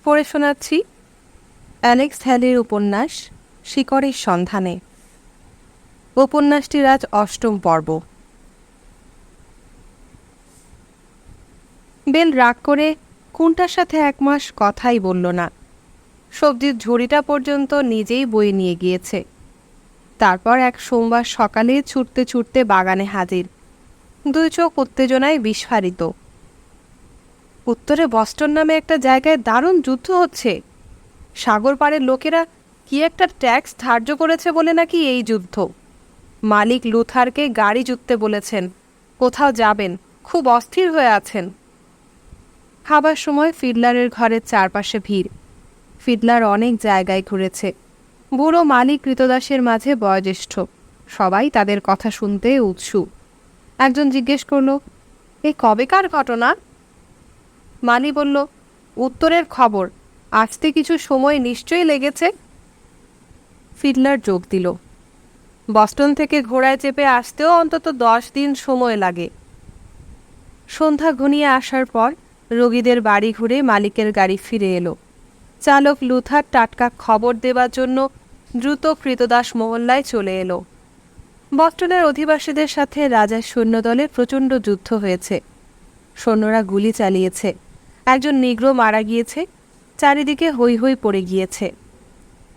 পড়ে শোনাচ্ছি অ্যালেক্স হ্যালির উপন্যাস শিকড়ের সন্ধানে। উপন্যাসটির আজ ৮ম পর্ব। বেল রাগ করে কুন্টার সাথে ১ মাস কথাই বলল না। সবজির ঝুড়িটা পর্যন্ত নিজেই বয়ে নিয়ে গিয়েছে। তারপর এক সোমবার সকালে ছুটতে ছুটতে বাগানে হাজির, ২ চোখ উত্তেজনায় বিস্ফারিত। উত্তরে বস্টন নামে একটা জায়গায় দারুণ যুদ্ধ হচ্ছে। সাগর পাড়ের লোকেরা কি একটা ট্যাক্স ধার্য করেছে বলে নাকি এই যুদ্ধ। মালিক লুথারকে গাড়ি জুততে বলেছেন, কোথাও যাবেন, খুব অস্থির হয়ে আছেন। খাবার সময় ফিডলারের ঘরের চারপাশে ভিড়। ফিডলার অনেক জায়গায় ঘুরেছে। বুড়ো মালিক কৃতদাসের মাঝে বয়োজ্যেষ্ঠ, সবাই তাদের কথা শুনতে উৎসুক। একজন জিজ্ঞেস করল, এ কবেকার ঘটনা? মালি বলল, উত্তরের খবর, আসতে কিছু সময় নিশ্চয়ই লেগেছে। ফিডলার যোগ দিল, বস্টন থেকে ঘোড়ায় চেপে আসতেও অন্তত 10 দিন সময় লাগে। সন্ধ্যা ঘনিয়ে আসার পর রোগীদের বাড়ি ঘুরে মালিকের গাড়ি ফিরে এলো। চালক লুথার টাটকা খবর দেবার জন্য দ্রুত কৃতদাস মহল্লায় চলে এলো। বস্টনের অধিবাসীদের সাথে রাজার সৈন্যদলের প্রচণ্ড যুদ্ধ হয়েছে। সৈন্যরা গুলি চালিয়েছে, একজন নিগ্রো মারা গিয়েছে, চারিদিকে হৈ হৈ পড়ে গিয়েছে।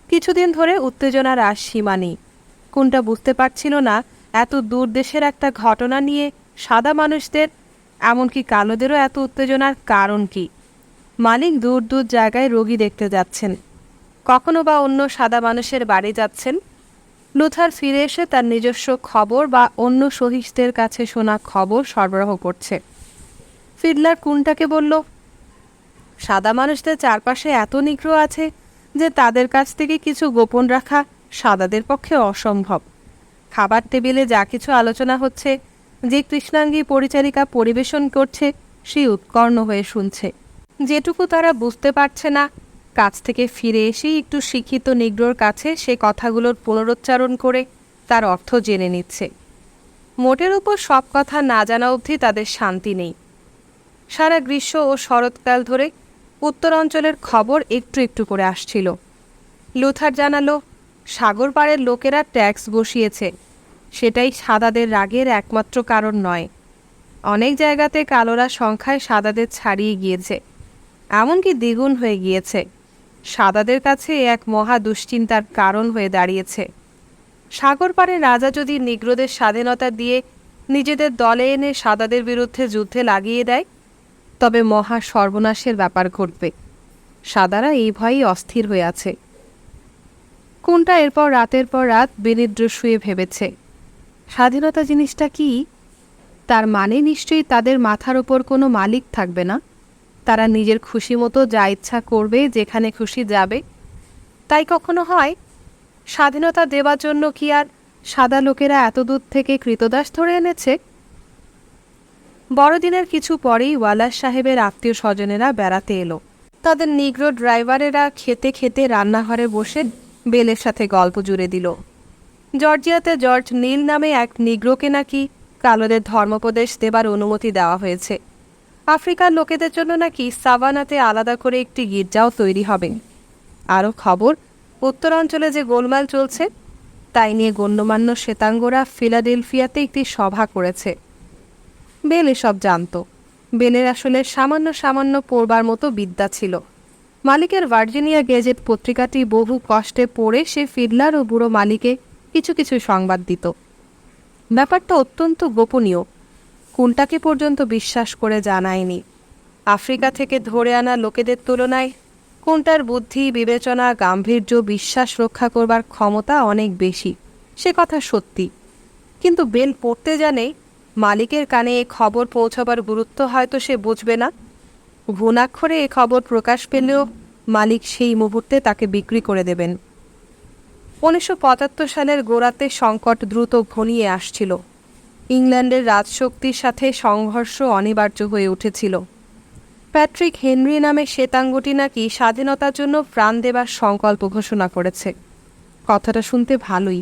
কিছুদিন ধরে উত্তেজনার আর সীমা নেই। কোনটা বুঝতে পারছিল না এত দূর দেশের একটা ঘটনা নিয়ে সাদা মানুষদের, এমনকি কালোদেরও এত উত্তেজনার কারণ কি। মালিক দূর দূর জায়গায় রোগী দেখতে যাচ্ছেন, কখনো বা অন্য সাদা মানুষের বাড়ি যাচ্ছেন। লুথার ফিরে এসে তার নিজস্ব খবর বা অন্য সহিসদের কাছে শোনা খবর সরবরাহ করছে। ফিডলার কুনটাকে বলল, সাদা মানুষদের চারপাশে এত নিগ্রো আছে যে তাদের কাছ থেকে কিছু গোপন রাখা সাদাদের পক্ষে অসম্ভব। খাবার টেবিলে যা কিছু আলোচনা হচ্ছে, যে কৃষ্ণাঙ্গী পরিচারিকা পরিবেশন করছে, সেই উৎকর্ণ হয়ে শুনছে। যেটুকু তারা বুঝতে পারছে না, কাছ থেকে ফিরে এসেই একটু শিক্ষিত নিগ্রোর কাছে সে কথাগুলোর পুনরুচ্চারণ করে তার অর্থ জেনে নিচ্ছে। মোটের উপর সব কথা না জানা অবধি তাদের শান্তি নেই। সারা গ্রীষ্ম ও শরৎকাল ধরে উত্তর অঞ্চলের খবর একটু একটু করে আসছিল। লুথার জানালো, সাগর পাড়ের লোকেরা ট্যাক্স বসিয়েছে, সেটাই সাদাদের রাগের একমাত্র কারণ নয়। অনেক জায়গাতে কালোরা সংখ্যায় সাদাদের ছাড়িয়ে গিয়েছে, এমনকি দ্বিগুণ হয়ে গিয়েছে। সাদাদের কাছে এক মহা দুশ্চিন্তার কারণ হয়ে দাঁড়িয়েছে। সাগর পাড়ে রাজা যদি নিগ্রোদের স্বাধীনতা দিয়ে নিজেদের দলে এনে সাদাদের বিরুদ্ধে যুদ্ধে লাগিয়ে দেয়, তবে মহা সর্বনাশের ব্যাপার ঘটবে। সাদারা এই ভয়েই অস্থির হয়ে আছে। কোনটা এরপর রাতের পর রাত বিনিদ্র শুয়ে ভেবেছে, স্বাধীনতা জিনিসটা কি? তার মানে নিশ্চয়ই তাদের মাথার ওপর কোনো মালিক থাকবে না। তারা নিজের খুশি মতো যা ইচ্ছা করবে, যেখানে খুশি যাবে। তাই কখনো হয়? স্বাধীনতা দেওয়ার জন্য কি আর সাদা লোকেরা এত দূর থেকে কৃতদাস ধরে এনেছে? বড়দিনের কিছু পরেই ওয়ালাস সাহেবের আত্মীয় স্বজনেরা বেড়াতে এলো। তাদের নিগ্রো ড্রাইভারেরা খেতে খেতে রান্নাঘরে বসে বেলের সাথে গল্প জুড়ে দিল। জর্জিয়াতে জর্জ নীল নামে এক নিগ্রোকে নাকি কালোদের ধর্মোপদেশ দেবার অনুমতি দেওয়া হয়েছে। আফ্রিকার লোকেদের জন্য নাকি সাভানাতে আলাদা করে একটি গির্জাও তৈরি হবে। আরও খবর, উত্তরাঞ্চলে যে গোলমাল চলছে তাই নিয়ে গণ্যমান্য শ্বেতাঙ্গরা ফিলাডেলফিয়াতে একটি সভা করেছে। বেল এসব জানত। বেলের আসলে সামান্য সামান্য পড়বার মতো বিদ্যা ছিল। মালিকের ভার্জিনিয়া গেজেট পত্রিকাটি বহু কষ্টে পড়ে সে ফিডলার ও বুড়ো মালিকে কিছু কিছু সংবাদ দিত। ব্যাপারটা অত্যন্ত গোপনীয়, কোনটাকে পর্যন্ত বিশ্বাস করে জানায়নি। আফ্রিকা থেকে ধরে আনা লোকেদের তুলনায় কোনটার বুদ্ধি, বিবেচনা, গাম্ভীর্য, বিশ্বাস রক্ষা করবার ক্ষমতা অনেক বেশি, সে কথা সত্যি। কিন্তু বেল পড়তে জানে, মালিকের কানে এ খবর পৌঁছাবার গুরুত্ব হয়তো সে বুঝবে না। ঘুণাক্ষরে এ খবর প্রকাশ পেলেও মালিক সেই মুহূর্তে তাকে বিক্রি করে দেবেন। 1975 সালের গোড়াতে সংকট দ্রুত ঘনিয়ে আসছিল। ইংল্যান্ডের রাজশক্তির সাথে সংঘর্ষ অনিবার্য হয়ে উঠেছিল। প্যাট্রিক হেনরি নামে শ্বেতাঙ্গটি নাকি স্বাধীনতার জন্য প্রাণ দেবার সংকল্প ঘোষণা করেছে। কথাটা শুনতে ভালোই,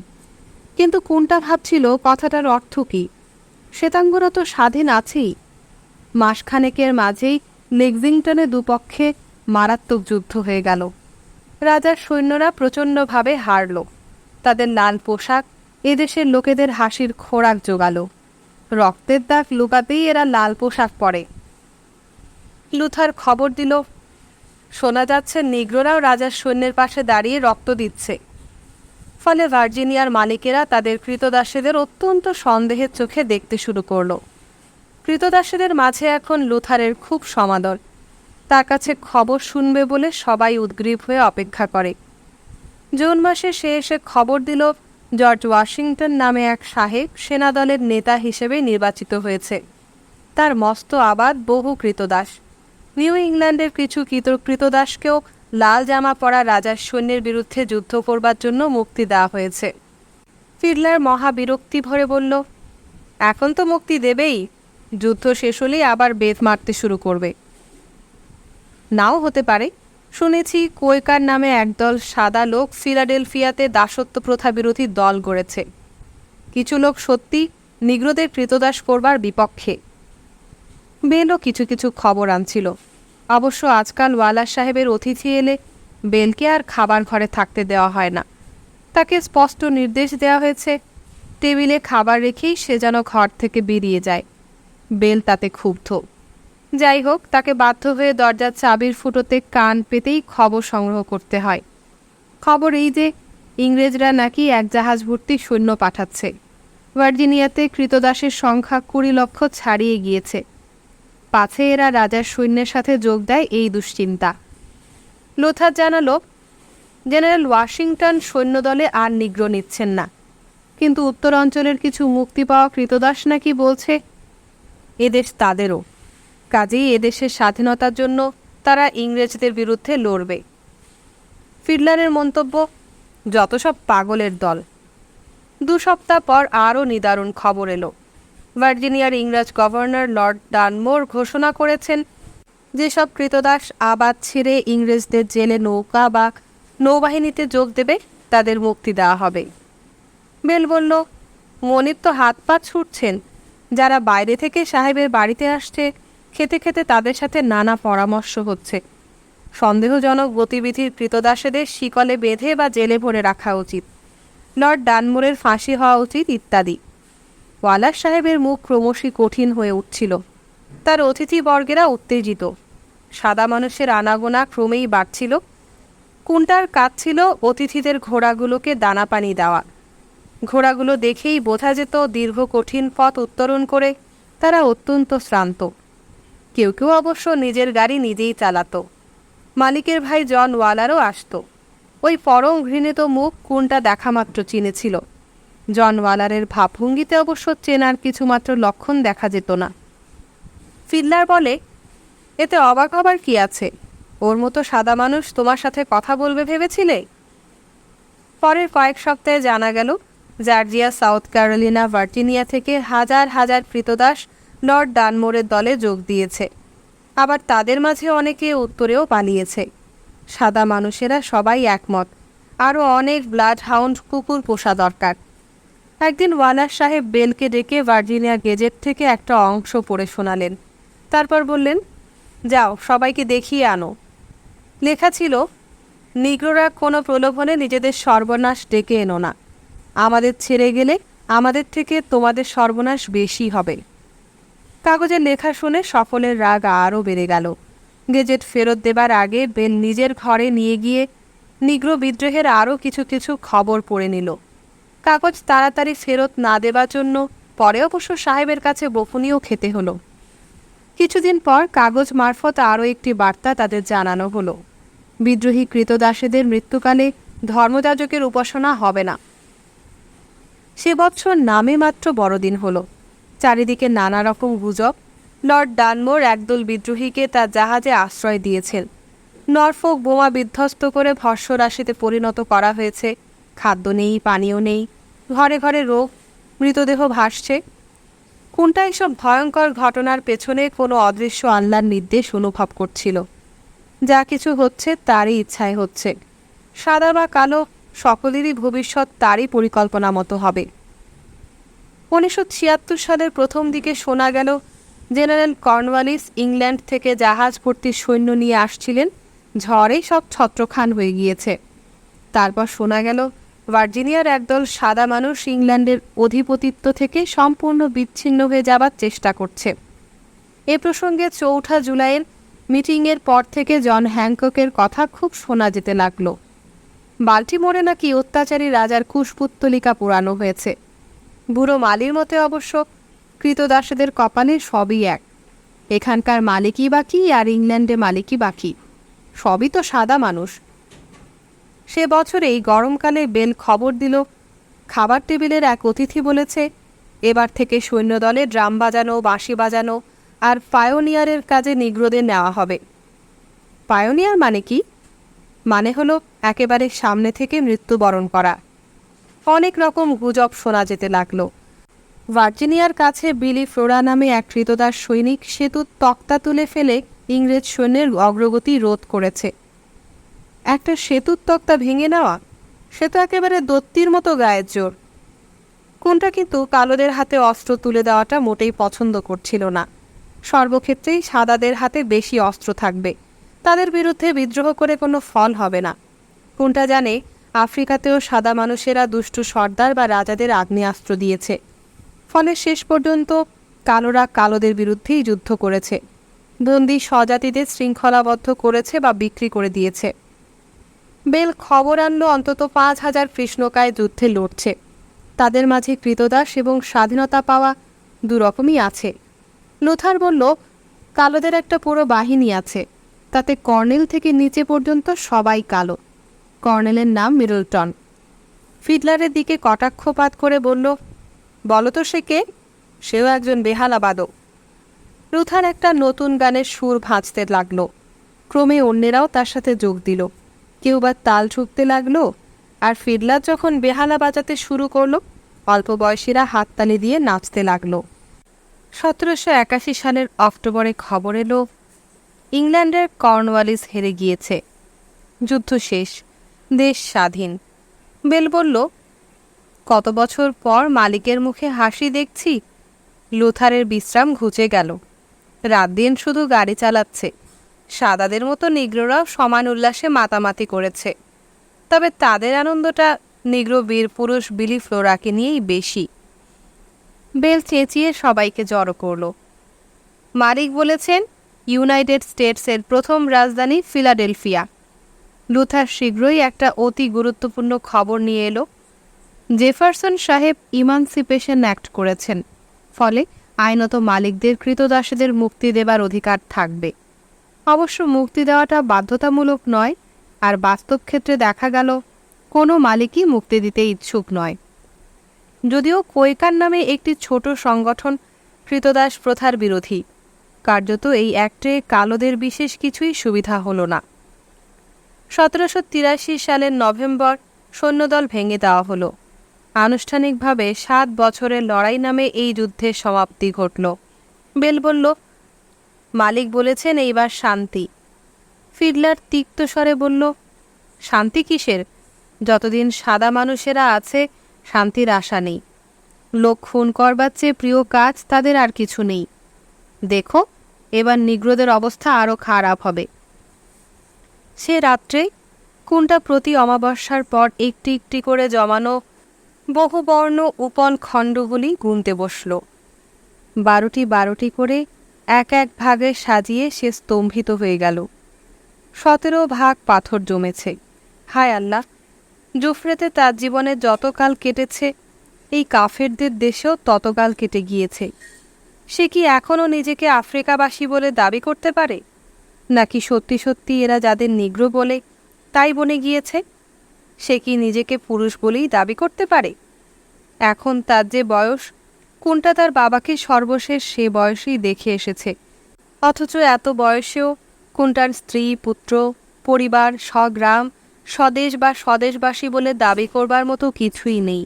কিন্তু কোনটা ভাবছিল কথাটার অর্থ কী? শ্বেতাঙ্গরা তো স্বাধীন আছেই। মাসখানেকের মাঝেই লেক্সিংটনে দুপক্ষে মারাত্মক যুদ্ধ হয়ে গেল। রাজার সৈন্যরা প্রচণ্ডভাবে হারল। তাদের লাল পোশাক এদেশের লোকেদের হাসির খোরাক জোগাল। রক্তের দাগ লুকাতেই এরা লাল পোশাক পরে। লুথার খবর দিল, শোনা যাচ্ছে নিগ্রোরাও রাজার সৈন্যের পাশে দাঁড়িয়ে রক্ত দিচ্ছে। ফলে ভার্জিনিয়ার মালিকেরা তাদের কৃতদাসীদের অত্যন্ত সন্দেহের চোখে দেখতে শুরু করল। কৃতদাসীদের মাঝে এখন লুথারের খুব সমাদর। তার কাছে খবর শুনবে বলে সবাই উদ্গ্রীব হয়ে অপেক্ষা করে। জুন মাসে সে এসে খবর দিল জর্জ ওয়াশিংটন নামে এক সাহেব সেনাদলের নেতা হিসেবে নির্বাচিত হয়েছে। তার মস্ত আবাদ বহু কৃতদাস। নিউ ইংল্যান্ডের কিছু কৃতদাসকেও লাল জামা পরা রাজার সৈন্যের বিরুদ্ধে যুদ্ধ করবার জন্য মুক্তি দেওয়া হয়েছে। ফিডলার মহা বিরক্তি ভরে বলল, এখন তো মুক্তি দেবেই, যুদ্ধ শেষ হলেই আবার বেত মারতে শুরু করবে। নাও হতে পারে। শুনেছি কোয়েকার নামে একদল সাদা লোক ফিলাডেলফিয়াতে দাসত্ব প্রথা বিরোধী দল গড়েছে। কিছু লোক সত্যি নিগ্রোদের কৃতদাস করবার বিপক্ষে। বেলও কিছু কিছু খবর আনছিল। অবশ্য আজকাল ওয়ালার সাহেবের অতিথি এলে বেলকে আর খাবার ঘরে থাকতে দেওয়া হয় না। তাকে স্পষ্ট নির্দেশ দেওয়া হয়েছে, টেবিলে খাবার রেখেই সে যেন ঘর থেকে বেরিয়ে যায়। বেল তাতে ক্ষুব্ধ। যাই হোক, তাকে বাধ্য হয়ে দরজার চাবির ফুটোতে কান পেতেই খবর সংগ্রহ করতে হয়। খবর এই যে ইংরেজরা নাকি এক জাহাজ ভর্তি সৈন্য পাঠাচ্ছে। ভার্জিনিয়াতে কৃতদাসের সংখ্যা 20 লক্ষ ছাড়িয়ে গিয়েছে। পাছে এরা রাজার সৈন্যের সাথে যোগ দেয় এই দুশ্চিন্তা। লুথার জানালো, জেনারেল ওয়াশিংটন সৈন্যদলে আর নিগ্রো নিচ্ছেন না, কিন্তু উত্তর অঞ্চলের কিছু মুক্তি পাওয়া কৃতদাস নাকি বলছে এদেশ তাদেরও, কাজেই এদেশের স্বাধীনতার জন্য তারা ইংরেজদের বিরুদ্ধে লড়বে। ফিডলারের মন্তব্য, যত সব পাগলের দল। 2 সপ্তাহ পর আরও নিদারুণ খবর এলো। ভার্জিনিয়ার ইংরেজ গভর্নর লর্ড ডানমোর ঘোষণা করেছেন, যেসব কৃতদাস আবাদ ছেড়ে ইংরেজদের জেলে নৌকা বা নৌবাহিনীতে যোগ দেবে তাদের মুক্তি দেওয়া হবে। বেল বলল, মনির তো হাত পা ছুটছেন। যারা বাইরে থেকে সাহেবের বাড়িতে আসছে, খেতে খেতে তাদের সাথে নানা পরামর্শ হচ্ছে। সন্দেহজনক গতিবিধির কৃতদাসেদের শিকলে বেঁধে বা জেলে ভরে রাখা উচিত, লর্ড ডানমোরের ফাঁসি হওয়া উচিত ইত্যাদি। ওয়ালার সাহেবের মুখ ক্রমশই কঠিন হয়ে উঠছিল। তার অতিথিবর্গেরা উত্তেজিত। সাদা মানুষের আনাগোনা ক্রমেই বাড়ছিল। কোনটার কাজ ছিল অতিথিদের ঘোড়াগুলোকে দানা পানি দেওয়া। ঘোড়াগুলো দেখেই বোঝা যেত দীর্ঘ কঠিন পথ উত্তরণ করে তারা অত্যন্ত শ্রান্ত। কেউ কেউ অবশ্য নিজের গাড়ি নিজেই চালাত। মালিকের ভাই জন ওয়ালারও আসত। ওই পরম ঘৃণিত মুখ কোনটা দেখামাত্র চিনেছিল। জন ওয়ালারের ভাবভঙ্গিতে অবশ্য চেনার কিছুমাত্র লক্ষণ দেখা যেত না। ফিডলার বলে, এতে অবাক হবার কি আছে? ওর মতো সাদা মানুষ তোমার সাথে কথা বলবে ভেবেছিলে? পরের কয়েক সপ্তাহে জানা গেল জর্জিয়া, সাউথ ক্যারোলিনা, ভার্জিনিয়া থেকে হাজার হাজার কৃতদাস লর্ড ডানমোরের দলে যোগ দিয়েছে। আবার তাদের মাঝে অনেকে উত্তরেও পালিয়েছে। সাদা মানুষেরা সবাই একমত, আরও অনেক ব্লাড হাউন্ড কুকুর পোষা দরকার। একদিন ওয়ালার সাহেব বেলকে ডেকে ভার্জিনিয়া গেজেট থেকে একটা অংশ পড়ে শোনালেন। তারপর বললেন, যাও সবাইকে দেখিয়ে আনো। লেখা ছিল, নিগ্রোরা কোনো প্রলোভনে নিজেদের সর্বনাশ ডেকে এনো না। আমাদের ছেড়ে গেলে আমাদের থেকে তোমাদের সর্বনাশ বেশি হবে। কাগজের লেখা শুনে সকলের রাগ আরও বেড়ে গেল। গেজেট ফেরত দেবার আগে বেল নিজের ঘরে নিয়ে গিয়ে নিগ্রো বিদ্রোহের আরও কিছু কিছু খবর পড়ে নিল। কাগজ তাড়াতাড়ি ফেরত না দেবার জন্য পরে অবশ্য সাহেবের কাছে বকুনিও খেতে হলো। কিছুদিন পর কাগজ মারফত আরও একটি বার্তা তাদের জানানো হলো, বিদ্রোহী কৃতদাসেদের মৃত্যুকালে ধর্মযাজকের উপাসনা হবে না। সে বছর নামে মাত্র বড়দিন হলো। চারিদিকে নানা রকম গুজব। লর্ড ডানমোর একদল বিদ্রোহীকে তার জাহাজে আশ্রয় দিয়েছেন। নরফোক বোমা বিধ্বস্ত করে ভস্মরাশিতে পরিণত করা হয়েছে। খাদ্য নেই, পানীয় নেই, ঘরে ঘরে রোগ, মৃতদেহ ভাসছে। কোনটা এসব ভয়ঙ্কর ঘটনার পেছনে কোনো অদৃশ্য আল্লাহর নির্দেশ অনুভব করছিল। যা কিছু হচ্ছে তারই ইচ্ছায় হচ্ছে। সাদা বা কালো, সকলেরই ভবিষ্যৎ তারই পরিকল্পনা মতো হবে। 1976 সালের প্রথম দিকে শোনা গেল জেনারেল কর্নওয়ালিস ইংল্যান্ড থেকে জাহাজ ভর্তি সৈন্য নিয়ে আসছিলেন ঝড়েই সব ছত্রখান হয়ে গিয়েছে। তারপর শোনা গেল ভার্জিনিয়ার একদল সাদা মানুষ ইংল্যান্ডের অধিপতিত্ব থেকে সম্পূর্ণ বিচ্ছিন্ন হয়ে যাবার চেষ্টা করছে। এ প্রসঙ্গে ৪ঠা জুলাইয়ের মিটিংয়ের পর থেকে জন হ্যাংককের কথা খুব শোনা যেতে লাগলো। বাল্টিমোরে নাকি অত্যাচারী রাজার কুশপুত্তলিকা পোড়ানো হয়েছে। বুড়ো মালির মতে অবশ্য কৃতদাসদের কপালে সবই এক। এখানকার মালিকই বাকি আর ইংল্যান্ডে মালিকই বাকি, সবই তো সাদা মানুষ। সে বছরেই গরমকালে বেল খবর দিল, খাবার টেবিলের এক অতিথি বলেছে এবার থেকে সৈন্যদলে ড্রাম বাজানো, বাঁশি বাজানো আর পায়োনিয়ারের কাজে নিগ্রোদের নেওয়া হবে। পায়োনিয়ার মানে কি? মানে হলো একেবারে সামনে থেকে মৃত্যুবরণ করা। অনেক রকম গুজব শোনা যেতে লাগলো। ভার্জিনিয়ার কাছে বিলি ফ্লোরা নামে এক কৃতদাস সৈনিক সেতুর তক্তা তুলে ফেলে ইংরেজ সৈন্যের অগ্রগতি রোধ করেছে। একটা সেতুর তক্তা ভেঙে নেওয়া, সে তো একেবারে দত্তির মতো গায়ের জোর। কোনটা কিন্তু কালোদের হাতে অস্ত্র তুলে দেওয়াটা মোটেই পছন্দ করছিল না। সর্বক্ষেত্রেই সাদাদের হাতে বেশি অস্ত্র থাকবে, তাদের বিরুদ্ধে বিদ্রোহ করে কোনো ফল হবে না। কোনটা জানে আফ্রিকাতেও সাদা মানুষেরা দুষ্টু সর্দার বা রাজাদের আগ্নেয়াস্ত্র দিয়েছে, ফলে শেষ পর্যন্ত কালোরা কালোদের বিরুদ্ধেই যুদ্ধ করেছে, বন্দি স্বজাতিদের শৃঙ্খলাবদ্ধ করেছে বা বিক্রি করে দিয়েছে। বেল খবর আনলো অন্তত ৫,০০০ কৃষ্ণকায় যুদ্ধে লড়ছে। তাদের মাঝে কৃতদাস এবং স্বাধীনতা পাওয়া দুরকমই আছে। লুথার বলল কালোদের একটা পুরো বাহিনী আছে, তাতে কর্নেল থেকে নিচে পর্যন্ত সবাই কালো। কর্নেলের নাম মিডলটন। ফিডলারের দিকে কটাক্ষপাত করে বলল, বলো তো সে কে? সেও একজন বেহালাবাদক। লুথার একটা নতুন গানের সুর ভাঁজতে লাগলো। ক্রমে অন্যেরাও তার সাথে যোগ দিল। কেউ বা তাল ঠুকতে লাগলো, আর ফিডলার যখন বেহালা বাজাতে শুরু করলো, অল্প বয়সীরা হাততালি দিয়ে নাচতে লাগলো। ১৭৮১ সালের অক্টোবরে খবর এলো ইংল্যান্ডের কর্নওয়ালিস হেরে গিয়েছে। যুদ্ধ শেষ, দেশ স্বাধীন। বেল বলল, কত বছর পর মালিকের মুখে হাসি দেখছি। লুথারের বিশ্রাম ঘুচে গেল। রাত দিন শুধু গাড়ি চালাচ্ছে। সাদাদের মতো নিগ্রোরাও সমান উল্লাসে মাতামাতি করেছে, তবে তাদের আনন্দটা নিগ্রো বীর পুরুষ বিলি ফ্লোরাকে নিয়েই বেশি। বেল চেঁচিয়ে সবাইকে জড়ো করল। মালিক বলেছেন ইউনাইটেড স্টেটসের প্রথম রাজধানী ফিলাডেলফিয়া। লুথার শীঘ্রই একটা অতি গুরুত্বপূর্ণ খবর নিয়ে এলো। জেফারসন সাহেব ইমানসিপেশন অ্যাক্ট করেছেন, ফলে আইনত মালিকদের কৃতদাসদের মুক্তি দেবার অধিকার থাকবে। অবশ্য মুক্তি দেওয়াটা বাধ্যতামূলক নয়, আর বাস্তব ক্ষেত্রে দেখা গেল কোনো মালিকই মুক্তি দিতে ইচ্ছুক নয়। যদিও কোয়েকার নামে একটি ছোট সংগঠন কৃতদাস প্রথার বিরোধী, কার্যত এই অ্যাক্টে কালোদের বিশেষ কিছুই সুবিধা হলো না। ১৭৮৩ সালের নভেম্বর সৈন্যদল ভেঙে দেওয়া হলো। আনুষ্ঠানিকভাবে ৭ বছরের লড়াই নামে এই যুদ্ধের সমাপ্তি ঘটল। বেল বলল, মালিক বলেছেন এইবার শান্তি। ফিডলার তিক্ত স্বরে বলল, শান্তি কিসের? যতদিন সাদা মানুষেরা আছে শান্তির আশা নেই। লোক খুন করবার চেয়ে প্রিয় কাজ তাদের আর কিছু নেই। দেখো, এবার নিগ্রোদের অবস্থা আরও খারাপ হবে। সে রাত্রে কোনটা প্রতি অমাবস্যার পর একটি একটি করে জমানো বহুবর্ণ উপল খণ্ডগুলি গুনতে বসল। ১২টি ১২টি করে এক এক ভাগে সাজিয়ে সে স্তম্ভিত হয়ে গেল। ১৭ ভাগ পাথর জমেছে। হায় আল্লাহ, জুফরেতে তার জীবনে যতকাল কেটেছে, এই কাফেরদের দেশেও ততকাল কেটে গিয়েছে। সে কি এখনও নিজেকে আফ্রিকাবাসী বলে দাবি করতে পারে? নাকি সত্যি সত্যি এরা যাদের নিগ্রো বলে তাই বনে গিয়েছে? সে কি নিজেকে পুরুষ বলেই দাবি করতে পারে? এখন তার যে বয়স, কোনটা তার বাবাকে সর্বশেষ সে বয়সেই দেখে এসেছে, অথচ এত বয়সেও কোনটার স্ত্রী, পুত্র, পরিবার, স্বগ্রাম, স্বদেশ বা স্বদেশবাসী বলে দাবি করবার মতো কিছুই নেই।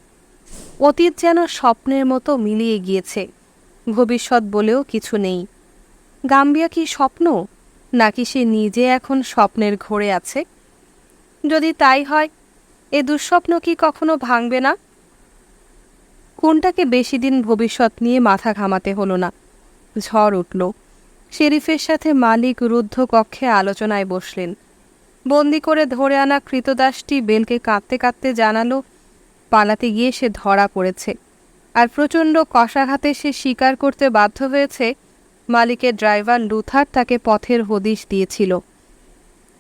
অতীত যেন স্বপ্নের মতো মিলিয়ে গিয়েছে, ভবিষ্যৎ বলেও কিছু নেই। গাম্বিয়া কি স্বপ্ন, নাকি সে নিজে এখন স্বপ্নের ঘোরে আছে? যদি তাই হয়, এ দুঃস্বপ্ন কি কখনো ভাঙবে না? কোনটাকে বেশি দিন ভবিষ্যৎ নিয়ে মাথা ঘামাতে হলো না। ঝড় উঠল। শেরিফের সাথে মালিক রুদ্ধ কক্ষে আলোচনায় বসলেন। বন্দি করে ধরে আনা কৃতদাসটি বেলকে কাঁদতে কাঁদতে জানালো পালাতে গিয়ে সে ধরা পড়েছে, আর প্রচণ্ড কষাঘাতে সে স্বীকার করতে বাধ্য হয়েছে মালিকের ড্রাইভার লুথার তাকে পথের হদিশ দিয়েছিল।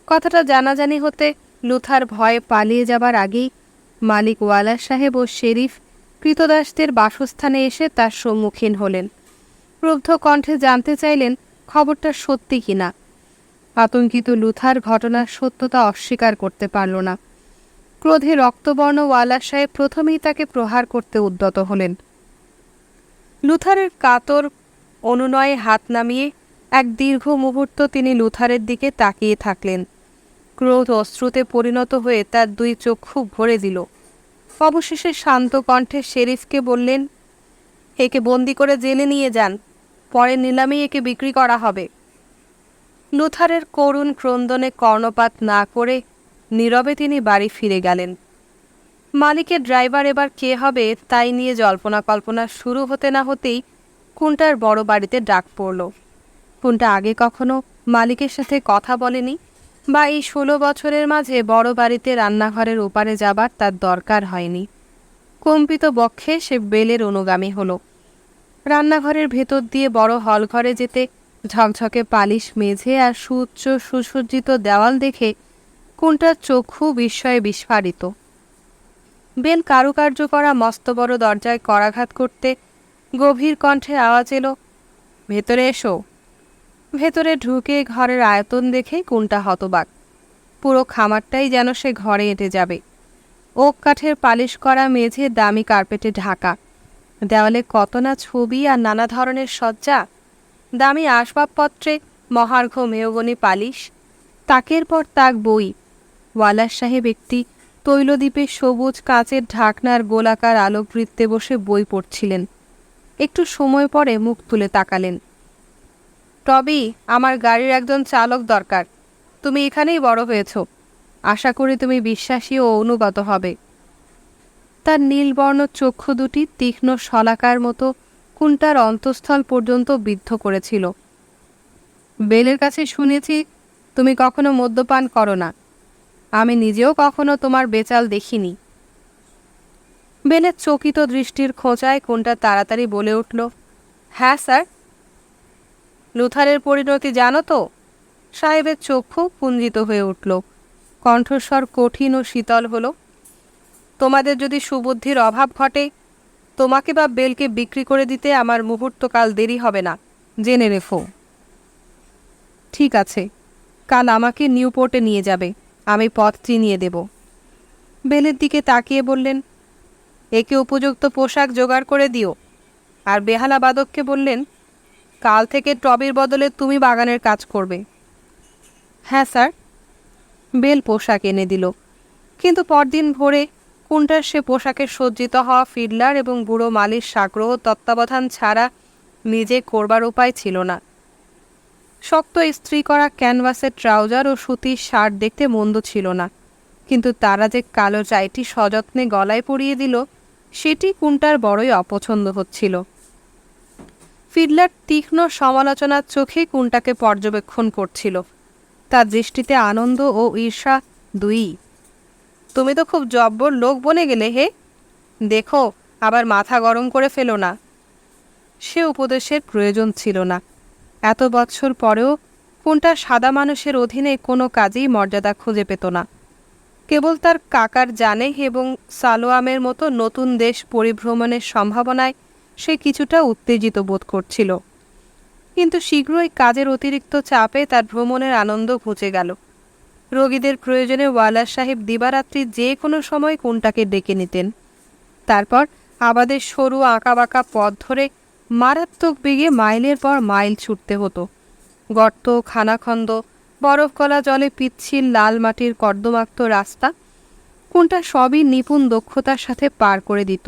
কথাটা জানাজানি হতে লুথার ভয়ে পালিয়ে যাবার আগেই মালিক ওয়ালার সাহেব ও শেরিফ কৃতদাসদের বাসস্থানে এসে তার সম্মুখীন হলেন। ক্রুদ্ধ কণ্ঠে জানতে চাইলেন খবরটা সত্যি কিনা। আতঙ্কিত লুথার ঘটনার সত্যতা অস্বীকার করতে পারল না। ক্রোধে রক্তবর্ণ ওয়ালার সাহেব প্রথমেই তাকে প্রহার করতে উদ্যত হলেন। লুথারের কাতর অনুনয়ে হাত নামিয়ে এক দীর্ঘ মুহূর্ত তিনি লুথারের দিকে তাকিয়ে থাকলেন। ক্রোধ অশ্রুতে পরিণত হয়ে তার দুই চক্ষু ভরে দিল। অবশেষে শান্ত কণ্ঠে শেরিফকে বললেন, একে বন্দি করে জেলে নিয়ে যান, পরে নিলামেই একে বিক্রি করা হবে। লুথারের করুণ ক্রন্দনে কর্ণপাত না করে নীরবে তিনি বাড়ি ফিরে গেলেন। মালিকের ড্রাইভার এবার কে হবে তাই নিয়ে জল্পনা কল্পনা শুরু হতে না হতেই কুন্টার বড় বাড়িতে ডাক পড়ল। কুন্টা আগে কখনো মালিকের সাথে কথা বলেনি, বা এই 16 বছরের মাঝে বড় বাড়িতে রান্নাঘরের ওপারে যাবার তার দরকার হয়নি। কম্পিত বক্ষে সে বেলের অনুগামী হলো। রান্নাঘরের ভেতর দিয়ে বড় হলঘরে যেতে ঝকঝকে পালিশ মেঝে আর সুউচ্চ সুসজ্জিত দেওয়াল দেখে কুন্টার চক্ষু বিস্ময়ে বিস্ফারিত। বেল কারুকার্য করা মস্ত বড় দরজায় করাঘাত করতে গভীর কণ্ঠে আওয়াজ এলো, ভেতরে এসো। ভেতরে ঢুকে ঘরের আয়তন দেখে কুন্টা হতবাক। পুরো খামারটাই যেন সে ঘরে এঁটে যাবে। ওক কাঠের পালিশ করা মেঝে দামি কার্পেটে ঢাকা, দেওয়ালে কত না ছবি আর নানা ধরনের সজ্জা, দামি আসবাবপত্রে মহার্ঘ মেয়গনি পালিশ, তাকের পর তাক বই। ওয়ালার সাহেব একটি তৈলদ্বীপে সবুজ কাঁচের ঢাকনার গোলাকার আলোকবৃত্তে বসে বই পড়ছিলেন। একটু সময় পরে মুখ তুলে তাকালেন। টবি, আমার গাড়ির একজন চালক দরকার। তুমি এখানেই বড় হয়েছ, আশা করি তুমি বিশ্বাসী ও অনুগত হবে। তার নীলবর্ণ চক্ষু দুটি তীক্ষ্ণ শলাকার মতো কুন্টার অন্তঃস্থল পর্যন্ত বিদ্ধ করেছিল। বেলের কাছে শুনেছি তুমি কখনো মদ্যপান করো না। আমি নিজেও কখনো তোমার বেচাল দেখিনি। বেলের চকিত দৃষ্টির খোঁচায় কুন্টা তাড়াতাড়ি বলে উঠল, হ্যাঁ স্যার। লুথারের পরিণতি জানো তো? সাহেবের চক্ষু পুঞ্জিত হয়ে উঠল, কণ্ঠস্বর কঠিন ও শীতল হল। তোমাদের যদি সুবুদ্ধির অভাব ঘটে, তোমাকে বা বেলকে বিক্রি করে দিতে আমার মুহূর্তকাল দেরি হবে না, জেনে রেখো। ঠিক আছে, কাল আমাকে নিউপোর্টে নিয়ে যাবে, আমি পথ চিনিয়ে দেব। বেলের দিকে তাকিয়ে বললেন, একে উপযুক্ত পোশাক জোগাড় করে দিও। আর বেহালা বাদককে বললেন, কাল থেকে টবির বদলে তুমি বাগানের কাজ করবে। হ্যাঁ স্যার। বেল পোশাক এনে দিল, কিন্তু পরদিন ভোরে কুন্টার সে পোশাকে সজ্জিত হওয়া ফিডলার এবং বুড়ো মালির সাগ্রহ তত্ত্বাবধান ছাড়া নিজে করবার উপায় ছিল না। শক্ত ইস্ত্রি করা ক্যানভাসের ট্রাউজার ও সুতির শার্ট দেখতে মন্দ ছিল না, কিন্তু তারা যে কালো চাইটি সযত্নে গলায় পরিয়ে দিল সেটি কুন্টার বড়ই অপছন্দ হচ্ছিল। ফিডলার তীক্ষ্ণ সমালোচনার চোখে কুন্টাকে পর্যবেক্ষণ করছিল। তার দৃষ্টিতে আনন্দ ও ঈর্ষা দুই। তুমি তো খুব জব্বর লোক বনে গেলে হে, দেখো আবার মাথা গরম করে ফেলো না। সে উপদেশের প্রয়োজন ছিল না। এত বৎসর পরেও কুন্টা সাদা মানুষের অধীনে কোনো কাজেই মর্যাদা খুঁজে পেত না। কেবল তার কাকার জানে এবং সালোয়ামের মতো নতুন দেশ পরিভ্রমণের সম্ভাবনায় সে কিছুটা উত্তেজিত বোধ করছিল। কিন্তু শীঘ্রই কাজের অতিরিক্ত চাপে তার ভ্রমণের আনন্দ ঘুচে গেল। রোগীদের প্রয়োজনে ওয়ালার সাহেব দিবারাত্রি যে কোনো সময় কুন্টাকে ডেকে নিতেন। তারপর আবাদের সরু আঁকাবাঁকা পথ ধরে মারাত্মক বেগে মাইলের পর মাইল ছুটতে হতো। গর্ত, খানাখন্দ, বরফ গলা জলে পিচ্ছিল লাল মাটির কর্দমাক্ত রাস্তা কুন্টা সবই নিপুণ দক্ষতার সাথে পার করে দিত।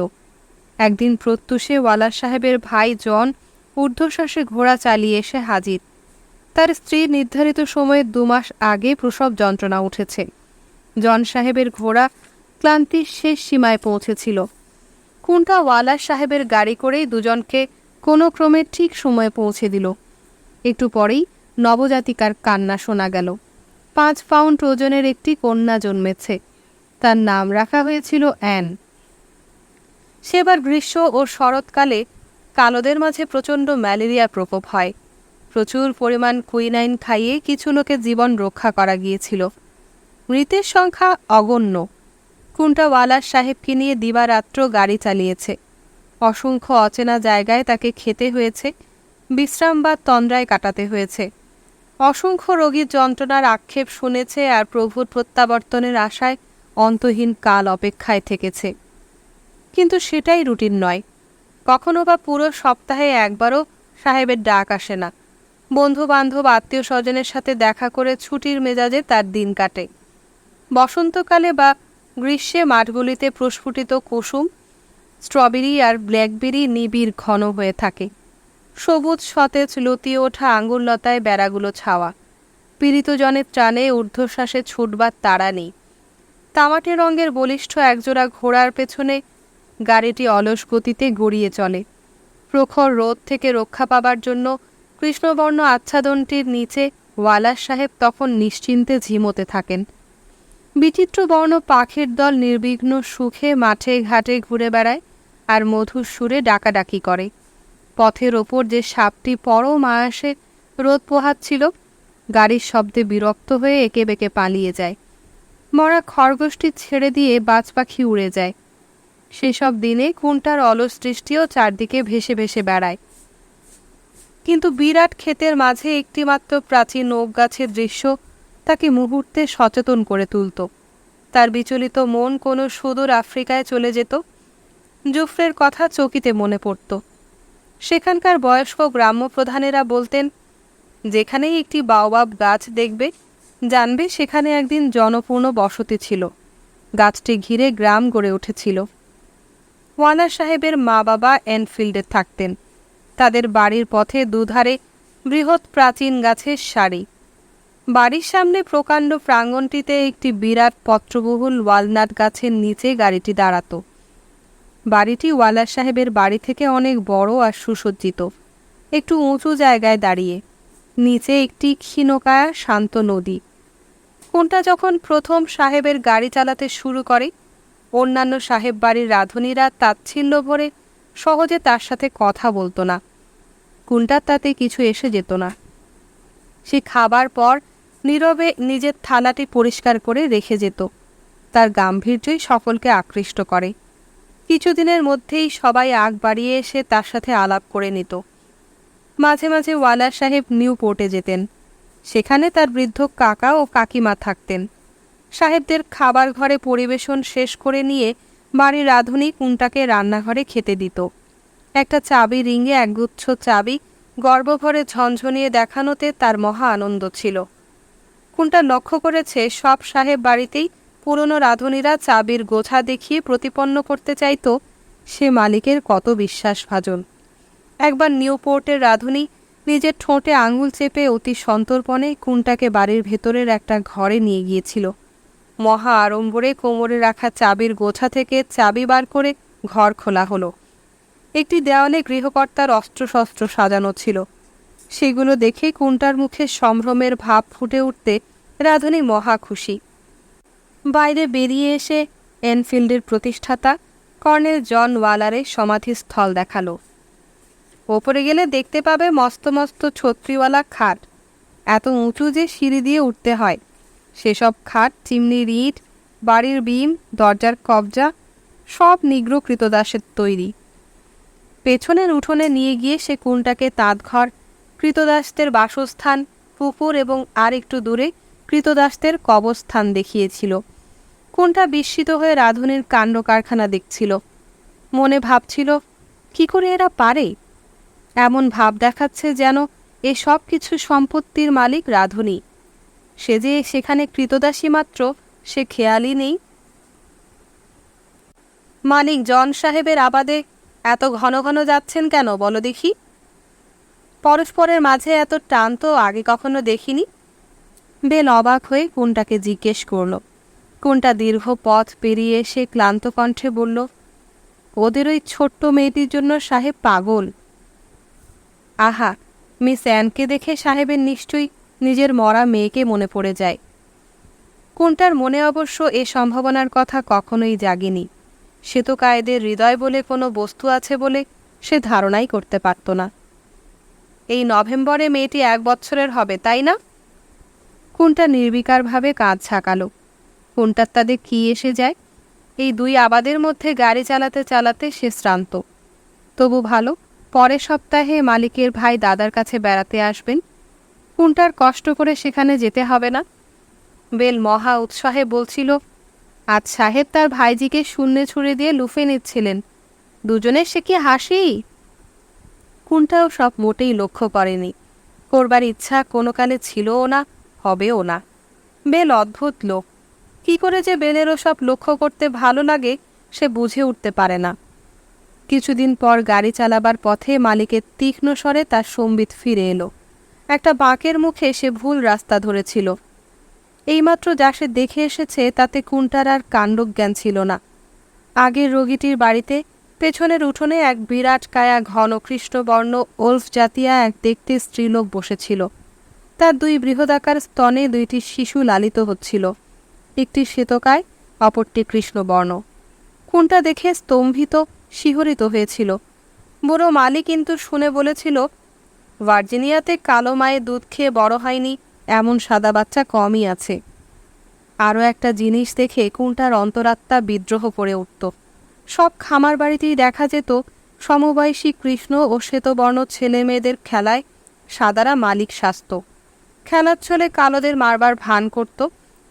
একদিন প্রত্যুষে ওয়ালার সাহেবের ভাই জন ঊর্ধ্বশ্বাসে ঘোড়া চালিয়ে এসে হাজির। তার স্ত্রী নির্ধারিত সময়ে 2 মাস আগে প্রসব যন্ত্রণা উঠেছে। জন সাহেবের ঘোড়া ক্লান্তির শেষ সীমায় পৌঁছেছিল। কুন্টা ওয়ালার সাহেবের গাড়ি করেই দুজনকে কোনো ক্রমে ঠিক সময়ে পৌঁছে দিল। একটু পরেই নবজাতিকার কান্না শোনা গেল। 5 পাউন্ড ওজনের একটি কন্যা জন্মেছে। তার নাম রাখা হয়েছিল অ্যান। সেবার গ্রীষ্ম ও শরৎকালে কালোদের মাঝে প্রচণ্ড ম্যালেরিয়া প্রকোপ হয়। প্রচুর পরিমাণ কুইনাইন খাইয়ে কিছু লোকের জীবন রক্ষা করা গিয়েছিল। মৃতের সংখ্যা অগণ্য। কুন্টা ওয়ালার সাহেবকে নিয়ে দিবারাত্র গাড়ি চালিয়েছে। অসংখ্য অচেনা জায়গায় তাকে খেতে হয়েছে, বিশ্রাম বা তন্দ্রায় কাটাতে হয়েছে। অসংখ্য রোগীর যন্ত্রণার আক্ষেপ শুনেছে আর প্রভুর প্রত্যাবর্তনের আশায় অন্তহীন কাল অপেক্ষায় থেকেছে। কিন্তু সেটাই রুটিন নয়। কখনো বা পুরো সপ্তাহে একবারও সাহেবের ডাক আসে না। বন্ধু বান্ধব আত্মীয় স্বজনের সাথে দেখা করে ছুটির মেজাজে তার দিন কাটে। বসন্তকালে বা গ্রীষ্মে মাঠগুলিতে প্রস্ফুটিত কুসুম, স্ট্রবেরি আর ব্ল্যাকবেরি নিবিড় ঘন হয়ে থাকে। সবুজ সতেজ লতিয়ে ওঠা আঙুরলতায় বেড়াগুলো ছাওয়া। পীড়িতজনের ত্রাণে ঊর্ধ্বশ্বাসে ছুটবার তাড়া নেই। তামাটে রঙের বলিষ্ঠ একজোড়া ঘোড়ার পেছনে গাড়িটি অলস গতিতে গড়িয়ে চলে। প্রখর রোদ থেকে রক্ষা পাবার জন্য কৃষ্ণবর্ণ আচ্ছাদনটির নিচে ওয়ালার সাহেব তখন নিশ্চিন্তে ঝিমোতে থাকেন। বিচিত্র বর্ণ পাখির দল নির্বিঘ্ন সুখে মাঠে ঘাটে ঘুরে বেড়ায় আর মধুর সুরে ডাকাডাকি করে। পথের ওপর যে সাপটি পরম আয়াসে রোদ পোহাচ্ছিল, গাড়ির শব্দে বিরক্ত হয়ে একে বেঁকে পালিয়ে যায়। মরা খরগোশটি ছেড়ে দিয়ে বাজ পাখি উড়ে যায়। সেসব দিনে কুন্টার অলস দৃষ্টিও চারদিকে ভেসে ভেসে বেড়ায়। কিন্তু বিরাট ক্ষেতের মাঝে একটিমাত্র প্রাচীন ওক গাছের দৃশ্য তাকে মুহূর্তে সচেতন করে তুলত। তার বিচলিত মন কোনো সুদূর আফ্রিকায় চলে যেত। জুফরের কথা চকিতে মনে পড়ত। সেখানকার বয়স্ক গ্রাম্য প্রধানেরা বলতেন, যেখানেই একটি বাওবাব গাছ দেখবে জানবে সেখানে একদিন জনপূর্ণ বসতি ছিল। গাছটি ঘিরে গ্রাম গড়ে উঠেছিল। ওয়ালার সাহেবের মা বাবা এনফিল্ডে থাকতেন। তাদের বাড়ির পথে দুধারে বৃহৎ প্রাচীন গাছের সারি। বাড়ির সামনে প্রকাণ্ড প্রাঙ্গণটিতে একটি বিরাট পত্রবহুল ওয়ালনাট গাছের নিচে গাড়িটি দাঁড়াত। বাড়িটি ওয়ালার সাহেবের বাড়ি থেকে অনেক বড় আর সুসজ্জিত। একটু উঁচু জায়গায় দাঁড়িয়ে, নিচে একটি ক্ষীণকায়া শান্ত নদী। কোনটা যখন প্রথম সাহেবের গাড়ি চালাতে শুরু করে, অন্যান্য সাহেব বাড়ির রাঁধুনিরা তাচ্ছিল্য ভরে সহজে তার সাথে কথা বলতো না। কুন্টার তাতে কিছু এসে যেত না। সে খাবার পর নীরবে নিজের থালাটি পরিষ্কার করে রেখে যেত। তার গাম্ভীর্যই সকলকে আকৃষ্ট করে। কিছুদিনের মধ্যেই সবাই আগ বাড়িয়ে এসে তার সাথে আলাপ করে নিত। মাঝে মাঝে ওয়ালার সাহেব নিউ পোর্টে যেতেন। সেখানে তার বৃদ্ধ কাকা ও কাকিমা থাকতেন। সাহেবদের খাবার ঘরে পরিবেশন শেষ করে নিয়ে বাড়ির রাঁধুনি কুন্টাকে রান্নাঘরে খেতে দিত। একটা চাবি রিঙে একগুচ্ছ চাবি গর্বভরে ঝনঝনিয়ে দেখানোতে তার মহা আনন্দ ছিল। কুন্টা লক্ষ্য করেছে সব সাহেব বাড়িতেই পুরনো রাঁধুনিরা চাবির গোছা দেখিয়ে প্রতিপন্ন করতে চাইত সে মালিকের কত বিশ্বাসভাজন। একবার নিউপোর্টের রাঁধুনি নিজের ঠোঁটে আঙুল চেপে অতি সন্তর্পণে কুন্টাকে বাড়ির ভেতরের একটা ঘরে নিয়ে গিয়েছিল। মহা আড়ম্বরে কোমরে রাখা চাবির গোছা থেকে চাবি বার করে ঘর খোলা হলো। একটি দেওয়ালে গৃহকর্তার অস্ত্রশস্ত্র সাজানো ছিল। সেগুলো দেখে কুন্টার মুখে সম্ভ্রমের ভাব ফুটে উঠতে রাঁধুনি মহা খুশি। বাইরে বেরিয়ে এসে এনফিল্ডের প্রতিষ্ঠাতা কর্নেল জন ওয়ালারের সমাধিস্থল দেখালো। ওপরে গেলে দেখতে পাবে মস্ত মস্ত ছত্রিওয়ালা খাট, এত উঁচু যে সিঁড়ি দিয়ে উঠতে হয়। সেসব খাট, চিমনির ইট, বাড়ির বিম, দরজার কবজা সব নিগ্র কৃতদাসের তৈরি। পেছনের উঠোনে নিয়ে গিয়ে সে কুন্টাকে তাঁতঘর, কৃতদাসদের বাসস্থান, পুকুর এবং আর একটু দূরে কৃতদাসদের কবরস্থান দেখিয়েছিল। কুন্টা বিস্মিত হয়ে রাঁধুনির কাণ্ড কারখানা দেখছিল। মনে ভাবছিল, কি করে এরা পারে? এমন ভাব দেখাচ্ছে যেন এ সব কিছু সম্পত্তির মালিক রাঁধুনি। সে যে সেখানে কৃতদাসী মাত্র, সে খেয়ালই নেই। মালিক জন সাহেবের আবাদে এত ঘন ঘন যাচ্ছেন কেন বলো দেখি? পরস্পরের মাঝে এত টান তো আগে কখনো দেখিনি। বেল অবাক হয়ে কুন্টাকে জিজ্ঞেস করল। কুন্টা দীর্ঘ পথ পেরিয়ে সে ক্লান্ত কণ্ঠে বলল, ওদের ওই ছোট্ট মেয়েটির জন্য সাহেব পাগল। আহা, মিস অ্যানকে দেখে সাহেবের নিশ্চয়ই নিজের মরা মেয়েকে মনে পড়ে যায়। কুন্টার মনে অবশ্য এ সম্ভাবনার কথা কখনোই জাগেনি। সে তো কায়েদের হৃদয় বলে কোনো বস্তু আছে বলে সে ধারণাই করতে পারত না। এই নভেম্বরে মেয়েটি 1 বছরের হবে, তাই না? কুন্টা নির্বিকারভাবে কাঁধ ছাকালো। কুন্টার তাদের কি এসে যায়? এই 2 আবাদের মধ্যে গাড়ি চালাতে চালাতে সে শ্রান্ত। তবু ভালো, পরের সপ্তাহে মালিকের ভাই দাদার কাছে বেড়াতে আসবেন। কুন্টার কষ্ট করে সেখানে যেতে হবে না। বেল মহা উৎসাহে বলছিল, আজ সাহেব তার ভাইজিকে শূন্যে ছুড়ে দিয়ে লুফে নিচ্ছিলেন। দুজনের সে কি হাসি! কুন্টাও সব মোটেই লক্ষ্য করেনি। করবার ইচ্ছা কোনো কালে ছিলও না, হবেও না। বেল অদ্ভুত লোক। কি করে যে বেলেরও সব লক্ষ্য করতে ভালো লাগে সে বুঝে উঠতে পারে না। কিছুদিন পর গাড়ি চালাবার পথে মালিকের তীক্ষ্ণ স্বরে তার সম্বিত ফিরে এলো। একটা বাঁকের মুখে সে ভুল রাস্তা ধরেছিল। এইমাত্র যা সে দেখে এসেছে তাতে কুন্টার আর কাণ্ডজ্ঞান ছিল না। আগের রোগীটির বাড়িতে পেছনের উঠোনে এক বিরাট কায়া ঘন কৃষ্ণবর্ণ ওলফ জাতীয় এক দেখতে স্ত্রীলোক বসেছিল। তার 2 বৃহদাকার স্তনে 2টি শিশু লালিত হচ্ছিল। একটি শ্বেতকায়, অপরটি কৃষ্ণবর্ণ। কুন্টা দেখে স্তম্ভিত, শিহরিত হয়েছিল। বুড়ো মালি কিন্তু শুনে বলেছিল, ভার্জিনিয়াতে কালো মায়ে দুধ খেয়ে বড় হয়নি এমন সাদা বাচ্চা কমই আছে। আরও একটা জিনিস দেখে কুন্টার অন্তরাত্মা বিদ্রোহ করে উঠত। সব খামার বাড়িতেই দেখা যেত সমবয়সী কৃষ্ণ ও শ্বেতবর্ণ ছেলে মেয়েদের খেলায় সাদারা মালিক সাজত। খেলার ছলে কালোদের মারবার ভান করত,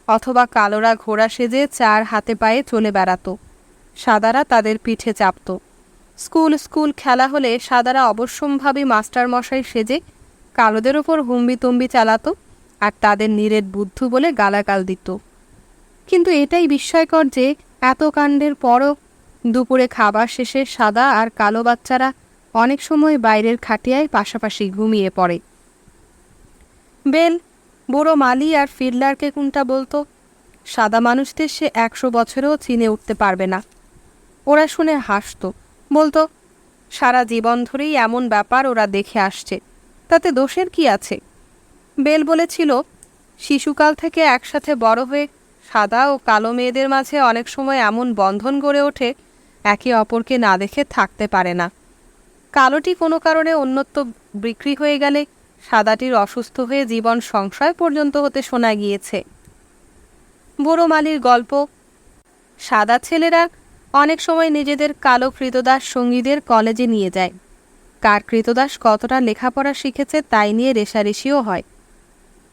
অথবা কালোরা ঘোড়া সেজে 4 হাতে পায়ে চলে বেড়াত। সাদারা তাদের পিঠে চাপত। স্কুল খেলা হলে সাদারা অবশ্যম্ভাবী মাস্টারমশাই সেজে কালোদের ওপর হুম্বিতম্বি চালাত আর তাদের নিরেট বুদ্ধু বলে গালাগাল দিত। কিন্তু এটাই বিস্ময়কর যে এত কাণ্ডের পরও দুপুরে খাবার শেষে সাদা আর কালো বাচ্চারা অনেক সময় বাইরের খাটিয়ায় পাশাপাশি ঘুমিয়ে পড়ে। বেল বুড়ো মালি আর ফিডলারকে কুন্টা বলতো, সাদা মানুষদের সে 100 বছরেও চিনে উঠতে পারবে না। ওরা শুনে হাসত, বলতো, সারা জীবন ধরেই এমন ব্যাপার ওরা দেখে আসছে, তাতে দোষের কি আছে? বেল বলেছিল, শিশুকাল থেকে একসাথে বড় হয়ে সাদা ও কালো মেয়েদের মাঝে অনেক সময় এমন বন্ধন গড়ে ওঠে একে অপরকে না দেখে থাকতে পারে না। কালোটি কোনো কারণে অন্যত্ব বিক্রি হয়ে গেলে সাদাটির অসুস্থ হয়ে জীবন সংশয় পর্যন্ত হতে শোনা গিয়েছে। বুড়ো মালির গল্প, সাদা ছেলেরা অনেক সময় নিজেদের কালো কৃতদাস সঙ্গীদের কলেজে নিয়ে যায়। কার কৃতদাস কতটা লেখাপড়া শিখেছে তাই নিয়ে রেষারেষিও হয়।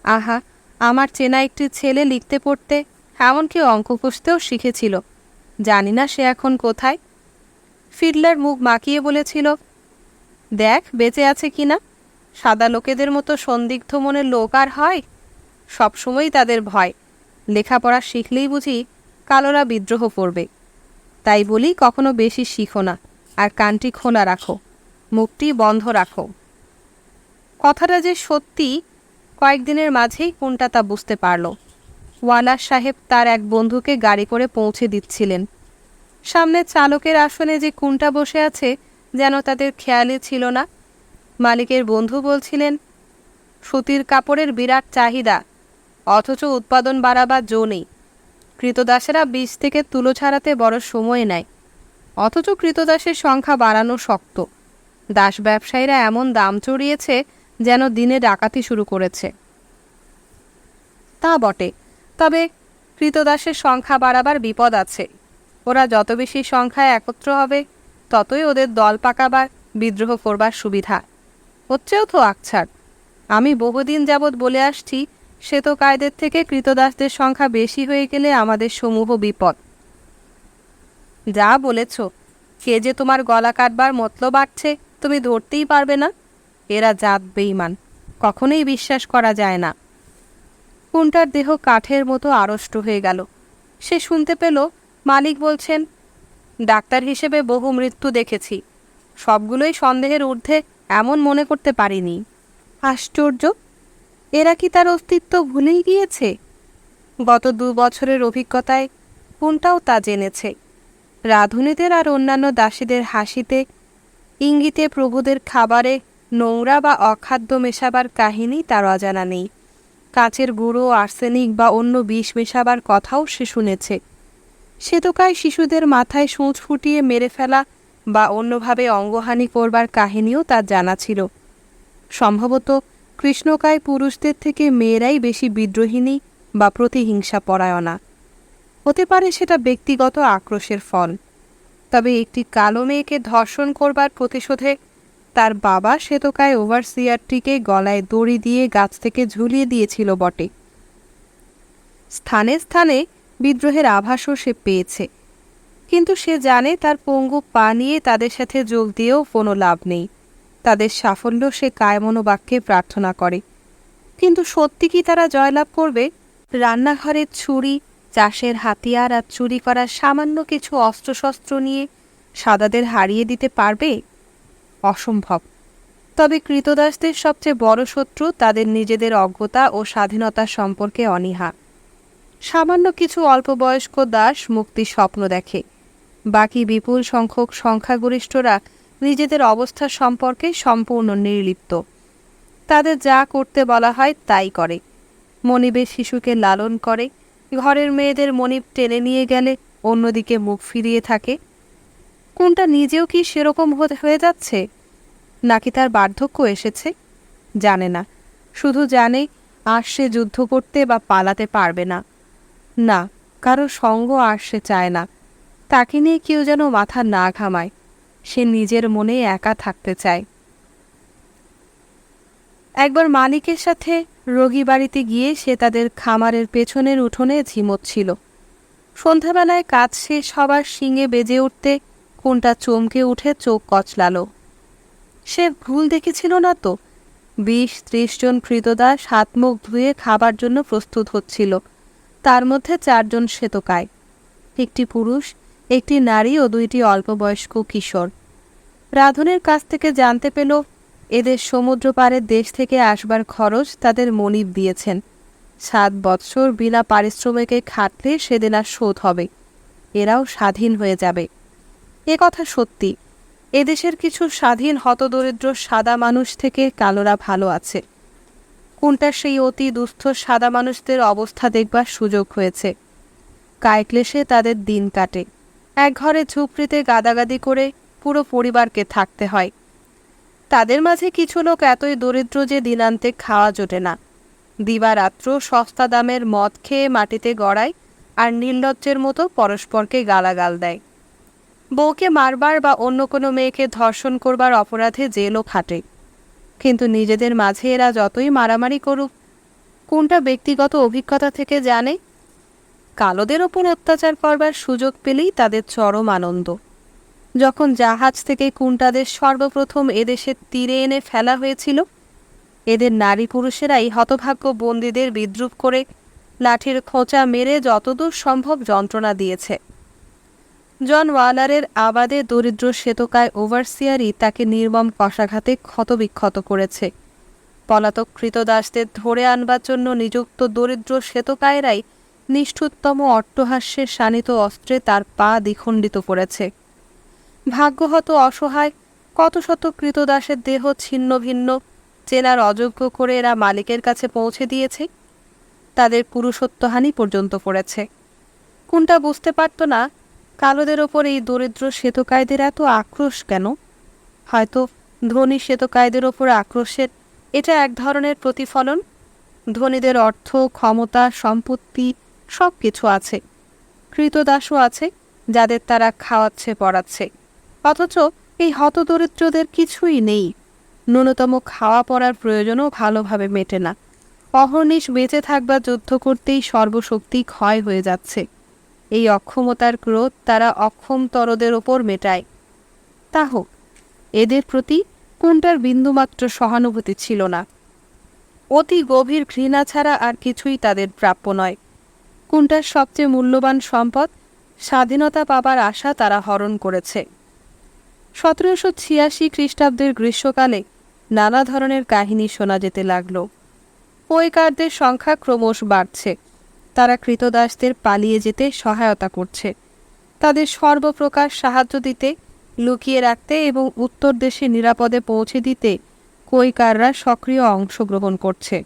আহা, আমার চেনা একটি ছেলে লিখতে পড়তে, এমনকি অঙ্ক কষতেও শিখেছিল। জানি না সে এখন কোথায়। ফিডলার মুখ মাখিয়ে বলেছিল, দেখ বেঁচে আছে কিনা। সাদা লোকেদের মতো সন্দিগ্ধ মনের লোক আর হয়? সবসময়ই তাদের ভয়, লেখাপড়া শিখলেই বুঝি কালোরা বিদ্রোহ করবে। তাই বলি কখনো বেশি শিখো না, আর কানটি খোলা রাখো, মুখটি বন্ধ রাখো। কথাটা যে সত্যি কয়েকদিনের মাঝেই কোনটা তা বুঝতে পারল। ওয়ালার সাহেব তার এক বন্ধুকে গাড়ি করে পৌঁছে দিচ্ছিলেন। সামনে চালকের আসনে যে কুন্টা বসে আছে যেন তাদের খেয়ালই ছিল না। মালিকের বন্ধু বলছিলেন, সুতির কাপড়ের বিরাট চাহিদা, অথচ উৎপাদন বাড়াবার জো নেই। কৃতদাসেরা বীজ থেকে তুলো ছাড়াতে বড় সময় নেয়, অথচ কৃতদাসের সংখ্যা বাড়ানো শক্ত। দাস ব্যবসায়ীরা এমন দাম চড়িয়েছে যেন দিনে ডাকাতি শুরু করেছে। তা বটে, তবে কৃতদাসের সংখ্যা বাড়াবার বিপদ আছে। ওরা যত বেশি সংখ্যায় একত্র হবে ততই ওদের দল পাকাবার, বিদ্রোহ করবার সুবিধা হচ্ছেও তো আকছাড়। আমি বহুদিন যাবৎ বলে আসছি, সে তো কায়দের থেকে কৃতদাসদের সংখ্যা বেশি হয়ে গেলে আমাদের সমূহ বিপদ। যা বলেছ, কে যে তোমার গলা কাটবার মতলব বাড়ছে তুমি ধরতেই পারবে না। এরা জাত বেঈমান, কখনোই বিশ্বাস করা যায় না। কুন্টার দেহ কাঠের মতো আড়ষ্ট হয়ে গেল। সে শুনতে পেল মালিক বলছেন, ডাক্তার হিসেবে বহু মৃত্যু দেখেছি, সবগুলোই সন্দেহের ঊর্ধ্বে এমন মনে করতে পারিনি। আশ্চর্য, এরা কি তার অস্তিত্ব ভুলেই গিয়েছে? গত 2 বছরের অভিজ্ঞতায় কোনটাও তা জেনেছে। রাঁধুনিদের আর অন্যান্য দাসীদের হাসিতে, ইঙ্গিতে প্রভুদের খাবারে নোংরা বা অখাদ্য মেশাবার কাহিনী তার অজানা নেই। কাচের গুঁড়ো, আর্সেনিক বা অন্য বিষ মেশাবার কথাও সে শুনেছে। শ্বেতকায় শিশুদের মাথায় সূঁচ ফুটিয়ে মেরে ফেলা বা অন্যভাবে অঙ্গহানি করবার কাহিনীও তার জানা ছিল। সম্ভবত কৃষ্ণকায় পুরুষদের থেকে মেয়েরাই বেশি বিদ্রোহিণী বা প্রতিহিংসা পরায়ণা। হতে পারে সেটা ব্যক্তিগত আক্রোশের ফল। তবে একটি কালো মেয়েকে ধর্ষণ করবার প্রতিশোধে তার বাবা শ্বেতকায় ওভারসিয়ারটিকে গলায় দড়ি দিয়ে গাছ থেকে ঝুলিয়ে দিয়েছিল বটে। স্থানে স্থানে বিদ্রোহের আভাসও সে পেয়েছে, কিন্তু সে জানে তার পঙ্গু পা নিয়ে তাদের সাথে যোগ দিয়েও কোনো লাভ নেই। তাদের সাফল্য সে কায়মনোবাক্যে প্রার্থনা করে। কিন্তু সত্যি কি তারা জয়লাভ করবে? রান্নাঘরের ছুরি, চাষের হাতিয়ার আর চুরি করার সামান্য কিছু অস্ত্রশস্ত্র নিয়ে সাদাদের হারিয়ে দিতে পারবে? অসম্ভব। তবে কৃতদাসদের সবচেয়ে বড় শত্রু তাদের নিজেদের অজ্ঞতা ও স্বাধীনতা সম্পর্কে অনীহা। সামান্য কিছু অল্পবয়স্ক দাস মুক্তির স্বপ্ন দেখে, বাকি বিপুল সংখ্যক সংখ্যাগরিষ্ঠরা নিজেদের অবস্থা সম্পর্কে সম্পূর্ণ নির্লিপ্ত। তাদের যা করতে বলা হয় তাই করে। মনিবের শিশুকে লালন করে, ঘরের মেয়েদের মনিব টেনে নিয়ে গেলে অন্যদিকে মুখ ফিরিয়ে থাকে। কোনটা নিজেও কি সেরকম হয়ে যাচ্ছে, নাকি তার বার্ধক্য এসেছে? জানে না, শুধু জানে আর সে যুদ্ধ করতে বা পালাতে পারবে না। না, কারো সঙ্গ আর সে চায় না। তাকে নিয়ে কেউ যেন মাথা না ঘামায়। সে নিজের মনে একা থাকতে চায়। একবার মালিকের সাথে রোগী বাড়িতে গিয়ে সে তাদের খামারের পেছনের উঠোনে ঝিমোচ্ছিল। সন্ধ্যাবেলায় কাজ শেষ হবার শিঙে বেজে উঠতে কোনটা চমকে উঠে চোখ কচলালো। সে ভুল দেখেছিল না তো? 20-30 জন কৃতদাস হাত মুখ ধুয়ে খাবার জন্য প্রস্তুত হচ্ছিল। তার মধ্যে 4 জন শ্বেতকায়, একটি পুরুষ, একটি নারী ও 2টি অল্পবয়স্ক কিশোর। রাধনের কাছ থেকে জানতে পেল এদের সমুদ্র পাড়ের দেশ থেকে আসবার খরচ তাদের মনিব দিয়েছেন। 7 বৎসর বিনা পারিশ্রমিকে খাটলে সেদিন আর শোধ হবে। এরাও স্বাধীন হয়ে যাবে। এ কথা সত্যি। এদেশের কিছু স্বাধীন হতদরিদ্র সাদা মানুষ থেকে কালোরা ভালো আছে। কোনটা সেই অতি দুস্থ সাদা মানুষদের অবস্থা দেখবার সুযোগ হয়েছে। কায়ক্লেশে তাদের দিন কাটে। এক ঘরে ঝুপড়িতে গাদাগাদি করে পুরো পরিবারকে থাকতে হয়। তাদের মাঝে কিছু লোক এতই দরিদ্র যে দিনান্তে খাওয়া জোটে না। দিবারাত্র সস্তা দামের মদ খেয়ে মাটিতে গড়ায় আর নির্লজ্জের মতো পরস্পরকে গালাগাল দেয়। বউকে মারবার বা অন্য কোনো মেয়েকে ধর্ষণ করবার অপরাধে জেলও খাটে। কিন্তু নিজেদের মাঝে এরা যতই মারামারি করুক, কোনটা ব্যক্তিগত অভিজ্ঞতা থেকে জানে কালোদের ওপর অত্যাচার করবার সুযোগ পেলেই তাদের চরম আনন্দ। যখন জাহাজ থেকে কুন্টাদের সর্বপ্রথম এদেশের তীরে এনে ফেলা হয়েছিল, এদের নারী পুরুষেরাই হতভাগ্য বন্দীদের বিদ্রূপ করে লাঠির খোঁচা মেরে যতদূর সম্ভব যন্ত্রণা দিয়েছে। জন ওয়ালারের আবাদে দরিদ্র শ্বেতকায় ওভারসিয়ারই তাকে নির্মম কষাঘাতে ক্ষতবিক্ষত করেছে। পলাতক কৃতদাসদের ধরে আনবার জন্য নিযুক্ত দরিদ্র শ্বেতকায়েরাই নিষ্ঠুরতম অট্টহাস্যের শানিত অস্ত্রে তার পা দ্বিখণ্ডিত করেছে। ভাগ্যহত অসহায় কত শত কৃতদাসের দেহ ছিন্ন ভিন্ন চেনার অযোগ্য করে এরা মালিকের কাছে পৌঁছে দিয়েছে। তাদের পুরুষত্বহানি পর্যন্ত করেছে। কোনটা বুঝতে পারত না কালোদের ওপর এই দরিদ্র শ্বেতকায়দের এত আক্রোশ কেন। হয়তো ধনী শ্বেতকায়দের ওপর আক্রোশের এটা এক ধরনের প্রতিফলন। ধনীদের অর্থ, ক্ষমতা, সম্পত্তি সব কিছু আছে। কৃতদাসও আছে যাদের তারা খাওয়াচ্ছে পড়াচ্ছে, অথচ এই হতদরিদ্রদের কিছুই নেই। ন্যূনতম খাওয়া পড়ার প্রয়োজনও ভালোভাবে মেটে না। অহর্নিশ বেঁচে থাকবার যুদ্ধ করতেই সর্বশক্তি ক্ষয় হয়ে যাচ্ছে। এই অক্ষমতার ক্রোধ তারা অক্ষমতরদের ওপর মেটায়। তা হোক, এদের প্রতি কোনটার বিন্দুমাত্র সহানুভূতি ছিল না। অতি গভীর ঘৃণা ছাড়া আর কিছুই তাদের প্রাপ্য নয়। কোনটার সবচেয়ে মূল্যবান সম্পদ স্বাধীনতা পাবার আশা তারা হরণ করেছে। 1786 খ্রিস্টাব্দের গ্রীষ্মকালে নানা ধরনের কাহিনী শোনা যেতে লাগল। পৈকারদের সংখ্যা ক্রমশ বাড়ছে। তারা কৃতদাসদের পালিয়ে যেতে সহায়তা করছে। তাদের সর্বপ্রকার সাহায্য দিতে, লুকিয়ে রাখতে এবং উত্তর দেশে নিরাপদে পৌঁছে দিতে কৈকাররা সক্রিয় অংশগ্রহণ করছে।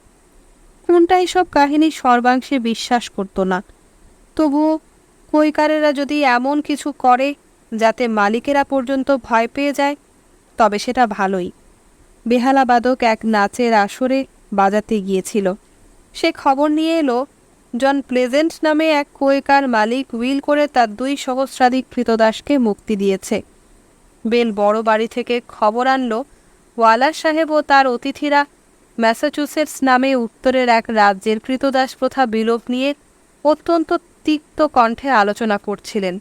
কোনটা এসব কাহিনী সর্বাংশে বিশ্বাস করতো না। তবুও কৈকারেরা যদি এমন কিছু করে যাতে মালিকেরা পর্যন্ত ভয় পেয়ে যায়, তবে সেটা ভালোই। বেহালাবাদক এক নাচের আসরে বাজাতে গিয়েছিল। সে খবর নিয়ে এলো জন প্লেজেন্ট নামে এক কৈকার মালিক উইল করে তার 2 সহস্রাধিক কৃতদাসকে মুক্তি দিয়েছে। বেল বড় বাড়ি থেকে খবর আনলো ওয়ালার সাহেব ও তার অতিথিরা ম্যাসাচুসেটস নামে উত্তরের এক রাজ্যের কৃতদাস প্রথা বিলোপ নিয়ে অত্যন্ত তিক্ত কণ্ঠে আলোচনা করছিলেন।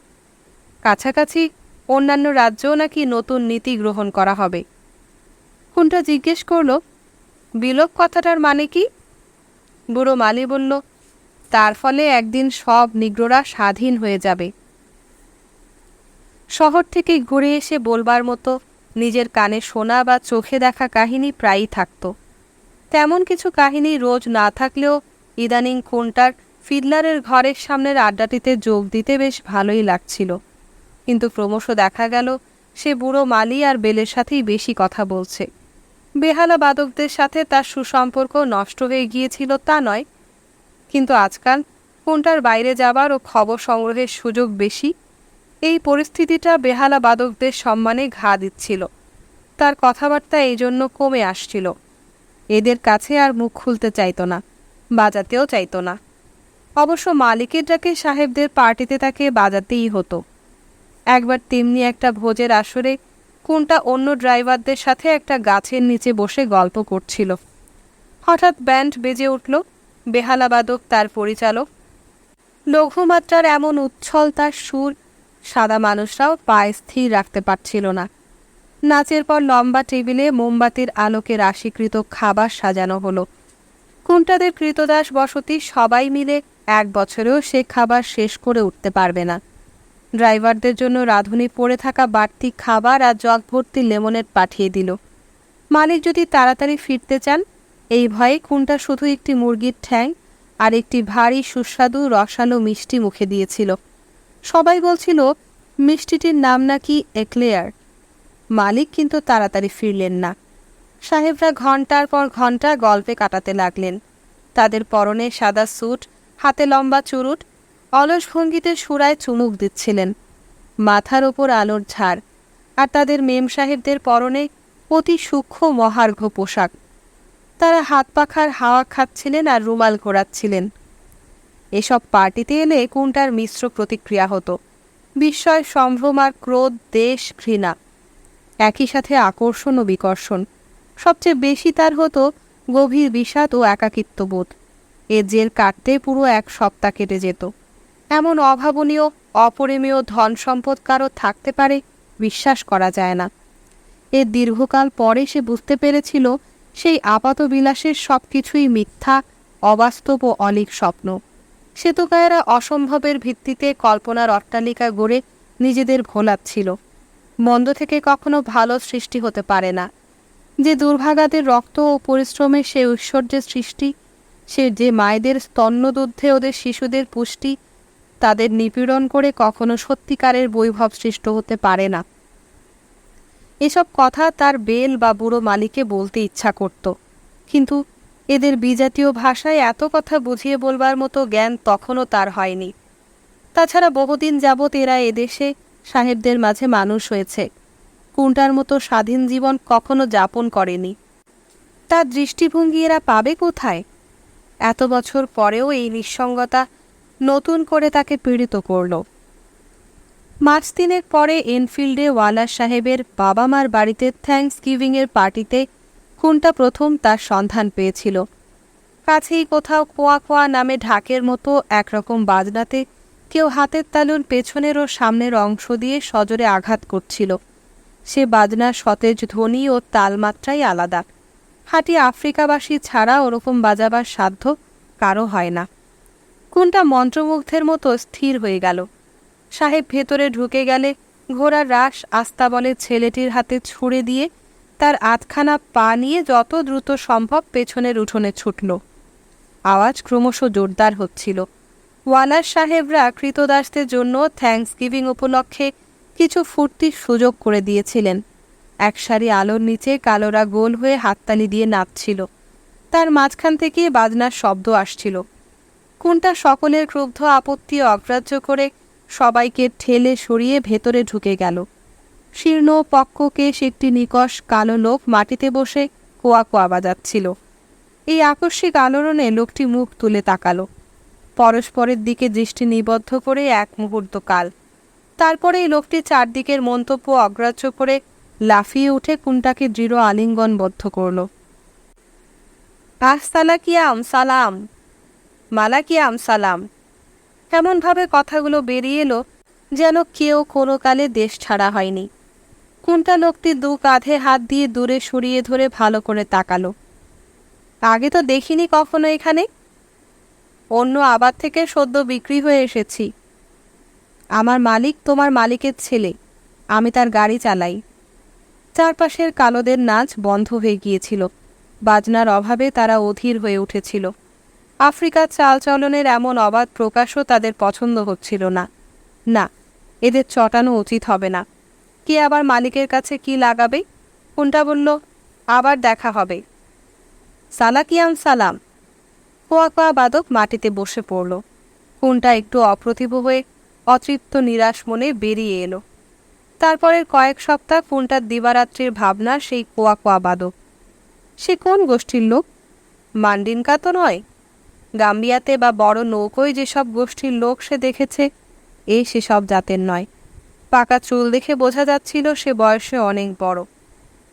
কাছাকাছি অন্যান্য রাজ্যেও নাকি নতুন নীতি গ্রহণ করা হবে। কোনটা জিজ্ঞেস করল, বিলোপ কথাটার মানে কি? বুড়ো মালি বলল, তার ফলে একদিন সব নিগ্রোরা স্বাধীন হয়ে যাবে। শহর থেকে ঘুরে এসে বলবার মতো নিজের কানে শোনা বা চোখে দেখা কাহিনী প্রায়ই থাকত। তেমন কিছু কাহিনী রোজ না থাকলেও ইদানিং কোনটার ফিডলারের ঘরের সামনের আড্ডাটিতে যোগ দিতে বেশ ভালোই লাগছিল। কিন্তু ক্রমশ দেখা গেল সে বুড়ো মালি আর বেলের সাথেই বেশি কথা বলছে। বেহালা বাদকদের সাথে তার সুসম্পর্ক নষ্ট হয়ে গিয়েছিল তা নয়, কিন্তু আজকাল কোনটার বাইরে যাবার ও খবর সংগ্রহের সুযোগ বেশি। এই পরিস্থিতিটা বেহালা বাদকদের সম্মানে ঘা দিচ্ছিল। তার কথাবার্তা এই জন্য কমে আসছিল। এদের কাছে আর মুখ খুলতে চাইত না, বাজাতেও চাইত না। অবশ্য মালিকের ডাকে সাহেবদের পার্টিতে তাকে বাজাতেই হতো। একবার তেমনি একটা ভোজের আসরে কোনটা অন্য ড্রাইভারদের সাথে একটা গাছের নিচে বসে গল্প করছিল। হঠাৎ ব্যান্ড বেজে উঠল। বেহালাবাদক তার পরিচালক। লঘুমাত্রার এমন উচ্ছল তার সুর সাদা মানুষরাও পায়ে স্থির রাখতে পারছিল না। নাচের পর লম্বা টেবিলে মোমবাতির আলোকে রাশিকৃত খাবার সাজানো হলো। কোনটাদের কৃতদাস বসতি সবাই মিলে 1 বছরেও সে খাবার শেষ করে উঠতে পারবে না। ড্রাইভারদের জন্য রাঁধুনি পড়ে থাকা বাড়তি খাবার আর জগ ভর্তি লেমনেড পাঠিয়ে দিল। মালিক যদি তাড়াতাড়ি ফিরতে চান, এই ভয়ে কোনটা শুধু একটি মুরগির ঠ্যাং আর একটি ভারী সুস্বাদু রসালো মিষ্টি মুখে দিয়েছিল। সবাই বলছিল মিষ্টিটির নাম নাকি এক্লেয়ার। মালিক কিন্তু তাড়াতাড়ি ফিরলেন না। সাহেবরা ঘন্টার পর ঘন্টা গল্পে কাটাতে লাগলেন। তাদের পরনে সাদা স্যুট, হাতে লম্বা চুরুট, অলস ভঙ্গিতে সুরায় চুমুক দিচ্ছিলেন। মাথার ওপর আলোর ঝাড়, আর তাদের মেম সাহেবদের পরনে অতি সূক্ষ্ম মহার্ঘ পোশাক। তারা হাত পাখার হাওয়া খাচ্ছিলেন আর রুমাল ঘোরাচ্ছিলেন। এসব পার্টিতে এলে কোনটার মিশ্র প্রতিক্রিয়া হতো, বিস্ময়, সম্ভ্রম আর ক্রোধ, দেশ, ঘৃণা, একই সাথে আকর্ষণ ও বিকর্ষণ। সবচেয়ে বেশি তার হতো গভীর বিষাদ ও একাকিত্ববোধ। এ জেল কাটতে পুরো 1 সপ্তাহ কেটে যেত। এমন অভাবনীয় অপরিমেয় ধন সম্পদ কারো থাকতে পারে বিশ্বাস করা যায় না। এর দীর্ঘকাল পরে সে বুঝতে পেরেছিল সেই আপাত বিলাসের সব কিছুই মিথ্যা, অবাস্তব ও অলীক স্বপ্ন। শ্বেতকায়েরা অসম্ভবের ভিত্তিতে কল্পনার অট্টালিকা গড়ে নিজেদের ভোলাচ্ছিল। মন্দ থেকে কখনো ভালো সৃষ্টি হতে পারে না। যে দুর্ভাগাদের রক্ত ও পরিশ্রমে সে ঐশ্বর্যের সৃষ্টি, সে যে মায়েদের স্তন্যদুগ্ধে ওদের শিশুদের পুষ্টি, তাদের নিপীড়ন করে কখনো সত্যিকারের বৈভব সৃষ্ট হতে পারে না। এসব কথা তার বেল বা বুড়ো মালিকে বলতে ইচ্ছা করত, কিন্তু এদের বিজাতীয় ভাষায় এত কথা বুঝিয়ে বলবার মতো জ্ঞান তখনও তার হয়নি। তাছাড়া বহুদিন যাবৎ এরা এদেশে সাহেবদের মাঝে মানুষ হয়েছে, কোনটার মতো স্বাধীন জীবন কখনো যাপন করেনি। তার দৃষ্টিভঙ্গি এরা পাবে কোথায়? এত বছর পরেও এই নিঃসঙ্গতা নতুন করে তাকে পীড়িত করল। মাস 3 পরে এনফিল্ডে ওয়ালার সাহেবের বাবা মার বাড়িতে থ্যাঙ্কস গিভিংয়ের পার্টিতে কোনটা প্রথম তার সন্ধান পেয়েছিল। কাছেই কোথাও কোয়া কোয়া নামে ঢাকের মতো একরকম বাজনাতে কেউ হাতের তালুর পেছনের ও সামনের অংশ দিয়ে সজোরে আঘাত করছিল। সে বাজনার সতেজ ধ্বনি ও তালমাত্রাই আলাদা। হাঁটি আফ্রিকাবাসী ছাড়া ওরকম বাজাবার সাধ্য কারো হয় না। কোনটা মন্ত্রমুগ্ধের মতো স্থির হয়ে গেল। সাহেব ভেতরে ঢুকে গেলে ঘোড়ার রাশ আস্তাবলে ছেলেটির হাতে ছুঁড়ে দিয়ে তার 8খানা পা নিয়ে যত দ্রুত সম্ভব পেছনের উঠোনে ছুটল। আওয়াজ ক্রমশ জোরদার হচ্ছিল। ওয়ালার সাহেবরা কৃতদাসদের জন্য থ্যাঙ্কস গিভিং উপলক্ষে কিছু ফুর্তির সুযোগ করে দিয়েছিলেন। এক সারি আলোর নিচে কালোরা গোল হয়ে হাততালি দিয়ে নাচছিল। তার মাঝখান থেকে বাজনার শব্দ আসছিল। কোনটা সকলের ক্রুদ্ধ আপত্তি অগ্রাহ্য করে সবাইকে ঠেলে সরিয়ে ভেতরে ঢুকে গেল। শীর্ণ পক্ককেশ একটি নিকষ কালো লোক মাটিতে বসে কোয়া কোয়া বাজাচ্ছিল। এই আকস্মিক আলোড়নে লোকটি মুখ তুলে তাকালো, পরস্পরের দিকে দৃষ্টি নিবদ্ধ করে এক মুহূর্ত কাল। তারপরে এই লোকটি চারদিকের মন্তব্য অগ্রাহ্য করে লাফিয়ে উঠে কোনটাকে দৃঢ় আলিঙ্গনবদ্ধ করল। আসসালাকিয়াম সালাম, মালাকিয়াম সালাম। এমনভাবে কথাগুলো বেরিয়ে এলো যেন কেউ কোনো কালে দেশ ছাড়া হয়নি। কোনটা লোকটি দু কাঁধে হাত দিয়ে দূরে সরিয়ে ধরে ভালো করে তাকালো। আগে তো দেখিনি কখনো এখানে। অন্য আবাদ থেকে সদ্য বিক্রি হয়ে এসেছি। আমার মালিক তোমার মালিকের ছেলে, আমি তার গাড়ি চালাই। চারপাশের কালোদের নাচ বন্ধ হয়ে গিয়েছিল। বাজনার অভাবে তারা অধীর হয়ে উঠেছিল। আফ্রিকার চালচলনের এমন অবাধ প্রকাশও তাদের পছন্দ হচ্ছিল না। না, এদের চটানো উচিত হবে না। কে আবার মালিকের কাছে কি লাগাবে? কোনটা বলল, আবার দেখা হবে। সালাকিয়াম সালাম। কোয়া কোয়া বাদক মাটিতে বসে পড়ল। কোনটা একটু অপ্রতিভ হয়ে অতৃপ্ত নিরাশ মনে বেরিয়ে এলো। তারপরের কয়েক সপ্তাহ কোনটার দিবারাত্রির ভাবনা সেই কোয়া কোয়া বাদক। সে কোন গোষ্ঠীর লোক? মান্ডিনকা তো নয়। গাম্বিয়াতে বা বড় নৌকোয় যেসব গোষ্ঠীর লোক সে দেখেছে, সেসব জাতের নয়। পাকা চুল দেখে বোঝা যাচ্ছিল সে বয়সে অনেক বড়।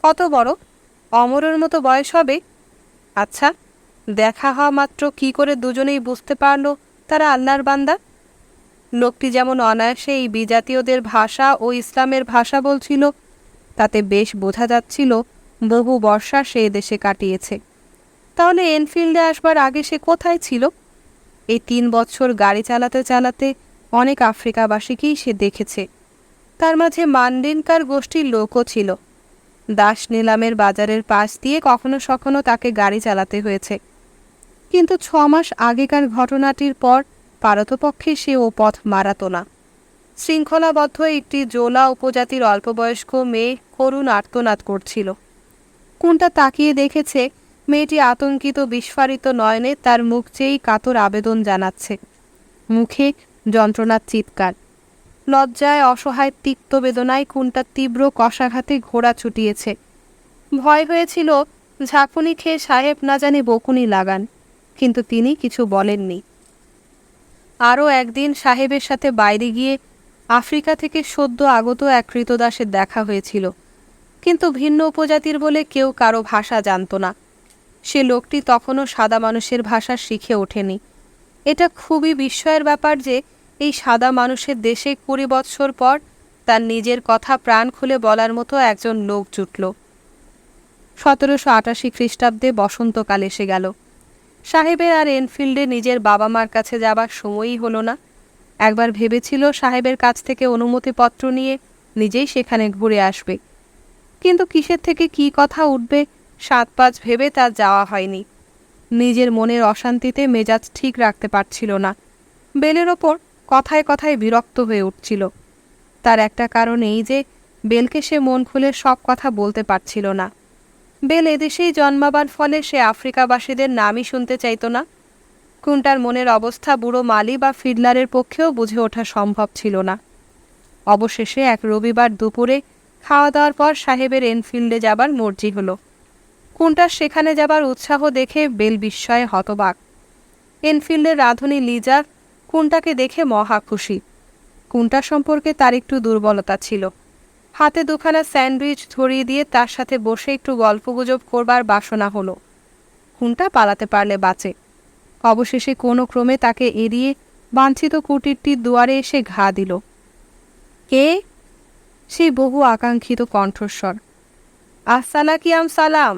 কত বড়? অমরের মতো বয়স হবে। আচ্ছা, দেখা হওয়া মাত্র কি করে দুজনেই বুঝতে পারল তারা আল্লাহর বান্দা? লোকটি যেমন অনায়াসে এই বিজাতীয়দের ভাষা ও ইসলামের ভাষা বলছিল, তাতে বেশ বোঝা যাচ্ছিল বহু বর্ষা সে দেশে কাটিয়েছে। তাহলে এনফিল্ডে আসবার আগে সে কোথায় ছিল? এই 3 বছর গাড়ি চালাতে চালাতে অনেক আফ্রিকাবাসীকেই সে দেখেছে। তার মাঝে মান্ডিনকার গোষ্ঠীর লোকও ছিল। দাস নিলামের বাজারের পাশ দিয়ে কখনো সখনো তাকে গাড়ি চালাতে হয়েছে। কিন্তু 6 মাস আগেকার ঘটনাটির পর পারতপক্ষে সে ও পথ মারাত না। শৃঙ্খলাবদ্ধ একটি জোলা উপজাতির অল্পবয়স্ক মেয়ে করুণ আর্তনাদ করছিল। কোনটা তাকিয়ে দেখেছে মেয়েটি আতঙ্কিত বিস্ফারিত নয়নে তার মুখ চেয়েই কাতর আবেদন জানাচ্ছে। মুখে যন্ত্রণার চিৎকার, লজ্জায় অসহায় তিক্ত বেদনায় কোনটা তীব্র কষাঘাতে ঘোড়া ছুটিয়েছে। ভয় হয়েছিল ঝাঁকুনি খেয়ে সাহেব না জানি বকুনি লাগান, কিন্তু তিনি কিছু বলেননি। আরও একদিন সাহেবের সাথে বাইরে গিয়ে আফ্রিকা থেকে সদ্য আগত এক কৃতদাসের দেখা হয়েছিল, কিন্তু ভিন্ন উপজাতির বলে কেউ কারো ভাষা জানত না। সে লোকটি তখনও সাদা মানুষের ভাষা শিখে ওঠেনি। এটা খুবই বিস্ময়ের ব্যাপার যে এই সাদা মানুষের দেশে 20 বৎসর পর তার নিজের কথা প্রাণ খুলে বলার মতো একজন লোক জুটল। 1788 খ্রিস্টাব্দে বসন্তকাল এসে গেল। সাহেবের আর এনফিল্ডে নিজের বাবা মার কাছে যাবার সময়ই হলো না। একবার ভেবেছিল সাহেবের কাছ থেকে অনুমতিপত্র নিয়ে নিজেই সেখানে ঘুরে আসবে, কিন্তু কিসের থেকে কি কথা উঠবে 7-5 ভেবে তার যাওয়া হয়নি। নিজের মনের অশান্তিতে মেজাজ ঠিক রাখতে পারছিল না। বেলের ওপর কথায় কথায় বিরক্ত হয়ে উঠছিল। তার একটা কারণ এই যে বেলকে সে মন খুলে সব কথা বলতে পারছিল না। বেল এদেশেই জন্মাবার ফলে সে আফ্রিকাবাসীদের নামই শুনতে চাইত না। কোনটার মনের অবস্থা বুড়ো মালি বা ফিডলারের পক্ষেও বুঝে ওঠা সম্ভব ছিল না। অবশেষে এক রবিবার দুপুরে খাওয়া দাওয়ার পর সাহেবের এনফিল্ডে যাবার মর্জি হলো। কোনটার সেখানে যাবার উৎসাহ দেখে বেল বিস্ময়ে হতবাক। এনফিল্ডের রাঁধুনি লিজা কোনটাকে দেখে মহা খুশি। কোনটা সম্পর্কে তার একটু দুর্বলতা ছিল। হাতে 2খানা স্যান্ডউইচ ধরিয়ে দিয়ে তার সাথে বসে একটু গল্পগুজব করবার বাসনা হলো। কোনটা পালাতে পারলে বাঁচে। অবশেষে কোনো ক্রমে তাকে এড়িয়ে বাঞ্ছিত কুটিরটির দুয়ারে এসে ঘা দিল। কে? সেই বহু আকাঙ্ক্ষিত কণ্ঠস্বর। আসসালাকিয়াম সালাম।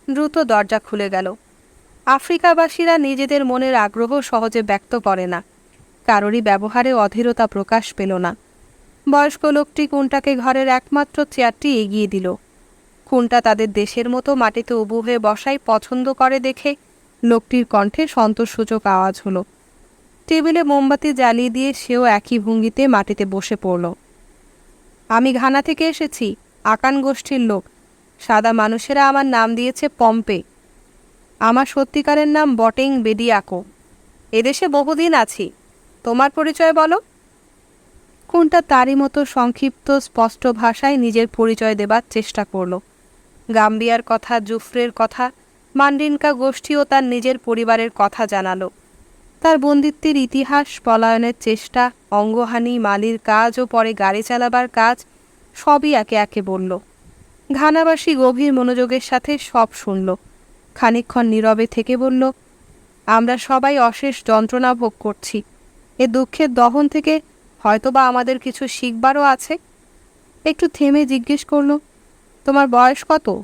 দ্রুত দরজা খুলে গেল। আফ্রিকাবাসীরা নিজেদের মনের আগ্রহ সহজে ব্যক্ত করে না। কারোরই ব্যবহারে অধীরতা প্রকাশ পেল না। বয়স্ক লোকটি কোনটাকে ঘরের একমাত্র চেয়ারটি এগিয়ে দিল। কোনটা তাদের দেশের মতো মাটিতে উবু হয়ে বসাই পছন্দ করে দেখে লোকটির কণ্ঠে সন্তোষসূচক আওয়াজ হলো। টেবিলে মোমবাতি জ্বালিয়ে দিয়ে সেও একই ভঙ্গিতে মাটিতে বসে পড়ল। আমি ঘানা থেকে এসেছি, আকান গোষ্ঠীর লোক। সাদা মানুষেরা আমার নাম দিয়েছে পম্পে। আমার সত্যিকারের নাম বটেং বেদিয়াকো। এদেশে বহুদিন আছি। তোমার পরিচয় বলো। কোনটা তারই মতো সংক্ষিপ্ত স্পষ্ট ভাষায় নিজের পরিচয় দেবার চেষ্টা করল। গাম্বিয়ার কথা, জুফরের কথা, মান্ডিনকা গোষ্ঠী ও তার নিজের পরিবারের কথা জানালো। তার বন্দিত্বের ইতিহাস, পলায়নের চেষ্টা, অঙ্গহানি, মালির কাজ ও পরে গাড়ি চালাবার কাজ সবই একে একে বলল। ঘানাবাসী গভীর মনোযোগের সাথে সব শুনল। খানিকক্ষণ নীরবে থেকে বলল, আমরা সবাই অশেষ যন্ত্রণা ভোগ করছি। এ দুঃখের দহন থেকে হয়তোবা আমাদের কিছু শিখবারও আছে। একটু থেমে জিজ্ঞেস করল, তোমার বয়স কত?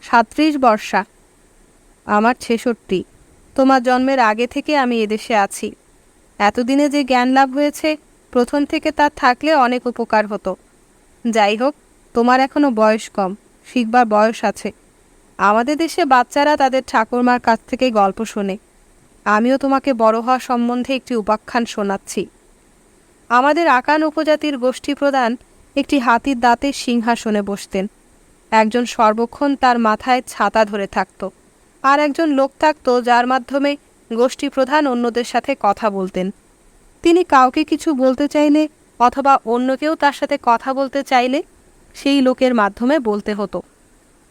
37 বর্ষা। আমার 66। তোমার জন্মের আগে থেকে আমি এদেশে আছি। এতদিনে যে জ্ঞান লাভ হয়েছে, প্রথম থেকে তার থাকলে অনেক উপকার হতো। যাই হোক, তোমার এখনো বয়স কম, শিখবার বয়স আছে। আমাদের দেশে বাচ্চারা তাদের ঠাকুরমার কাছ থেকে গল্প শোনে। আমিও তোমাকে বড় হওয়া সম্বন্ধে একটি উপাখ্যান শোনাচ্ছি। আমাদের আকান উপজাতির গোষ্ঠী প্রধান একটি হাতির দাঁতের সিংহাসনে বসতেন। একজন সর্বক্ষণ তার মাথায় ছাতা ধরে থাকত, আর একজন লোক থাকত যার মাধ্যমে গোষ্ঠী প্রধান অন্যদের সাথে কথা বলতেন। তিনি কাউকে কিছু বলতে চাইলে অথবা অন্য কেউ তার সাথে কথা বলতে চাইলে সেই লোকের মাধ্যমে বলতে হতো।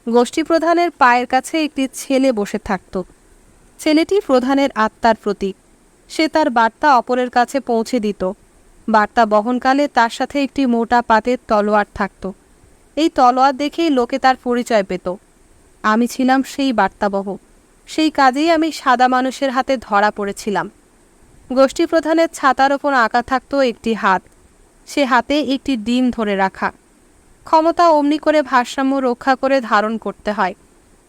গোষ্ঠী প্রধানের পায়ের কাছে একটি ছেলে বসে থাকত। ছেলেটি প্রধানের আত্মার প্রতীক। সে তার বার্তা অপরের কাছে পৌঁছে দিত। বার্তা বহনকালে তার সাথে একটি মোটা পাতের তলোয়ার থাকত। এই তলোয়ার দেখেই লোকে তার পরিচয় পেত। আমি ছিলাম সেই বার্তাবহ। সেই কাজেই আমি সাদা মানুষের হাতে ধরা পড়েছিলাম। গোষ্ঠী প্রধানের ছাতার ওপর আঁকা থাকত একটি হাত। সে হাতে একটি ডিম ধরে রাখা। ক্ষমতা অমনি করে ভারসাম্য রক্ষা করে ধারণ করতে হয়।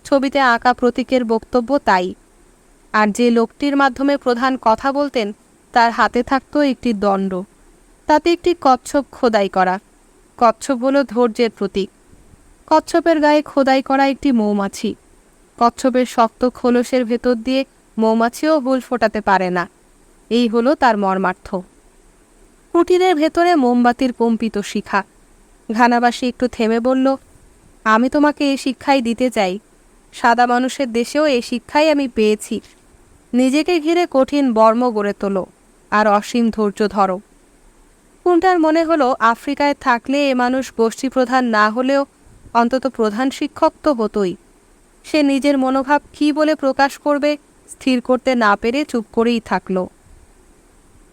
ছবিতে আঁকা প্রতীকের বক্তব্য তাই। আর যে লোকটির মাধ্যমে প্রধান কথা বলতেন, তার হাতে থাকত একটি দণ্ড। তাতে একটি কচ্ছপ খোদাই করা। কচ্ছপ হলো ধৈর্যের প্রতীক। কচ্ছপের গায়ে খোদাই করা একটি মৌমাছি। কচ্ছপের শক্ত খোলসের ভেতর দিয়ে মৌমাছিও হুল ফোটাতে পারে না। এই হলো তার মর্মার্থ। কুটিরের ভেতরে মোমবাতির কম্পিত শিখা। ঘানাবাসী একটু থেমে বলল, আমি তোমাকে এই শিক্ষাই দিতে চাই। সাদা মানুষের দেশেও এই শিক্ষাই আমি পেয়েছি। নিজেকে ঘিরে কঠিন বর্ম গড়ে তোলো, আর অসীম ধৈর্য ধরো। কোনটার মনে হলো আফ্রিকায় থাকলে এ মানুষ গোষ্ঠী প্রধান না হলেও অন্তত প্রধান শিক্ষক তো হতোই। সে নিজের মনোভাব কী বলে প্রকাশ করবে স্থির করতে না পেরে চুপ করেই থাকল।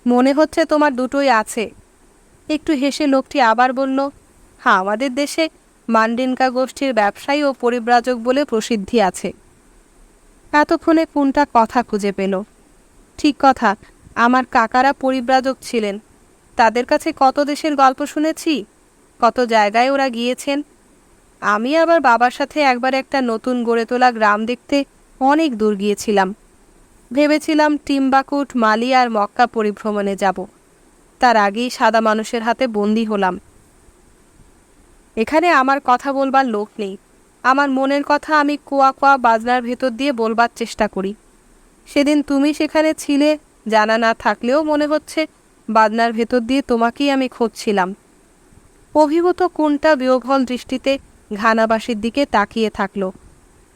মনে হচ্ছে তোমার দুটোই আছে। একটু হেসে লোকটি আবার বলল, হ্যাঁ, আমাদের দেশে মান্ডিনকা গোষ্ঠীর ব্যবসায়ী ও পরিব্রাজক বলে প্রসিদ্ধি আছে। এতক্ষণে কোনটা কথা খুঁজে পেল। ঠিক কথা, আমার কাকারা পরিব্রাজক ছিলেন। তাদের কাছে কত দেশের গল্প শুনেছি, কত জায়গায় ওরা গিয়েছেন। আমি আবার বাবার সাথে একবার একটা নতুন গড়ে তোলা গ্রাম দেখতে অনেক দূর গিয়েছিলাম। ভেবেছিলাম টিম্বাকুট, মালি আর মক্কা পরিভ্রমণে যাব। তার আগেই সাদা মানুষের হাতে বন্দী হলাম। এখানে আমার কথা বলবার লোক নেই। আমার মনের কথা আমি কোয়া কোয়া বাজনার ভেতর দিয়ে বলবার চেষ্টা করি। সেদিন তুমি সেখানে ছিলে জানা না থাকলেও মনে হচ্ছে বাজনার ভেতর দিয়ে তোমাকেই আমি খুঁজছিলাম। অভিভূত কোনটা বিহ্বল দৃষ্টিতে ঘানাবাসীর দিকে তাকিয়ে থাকল।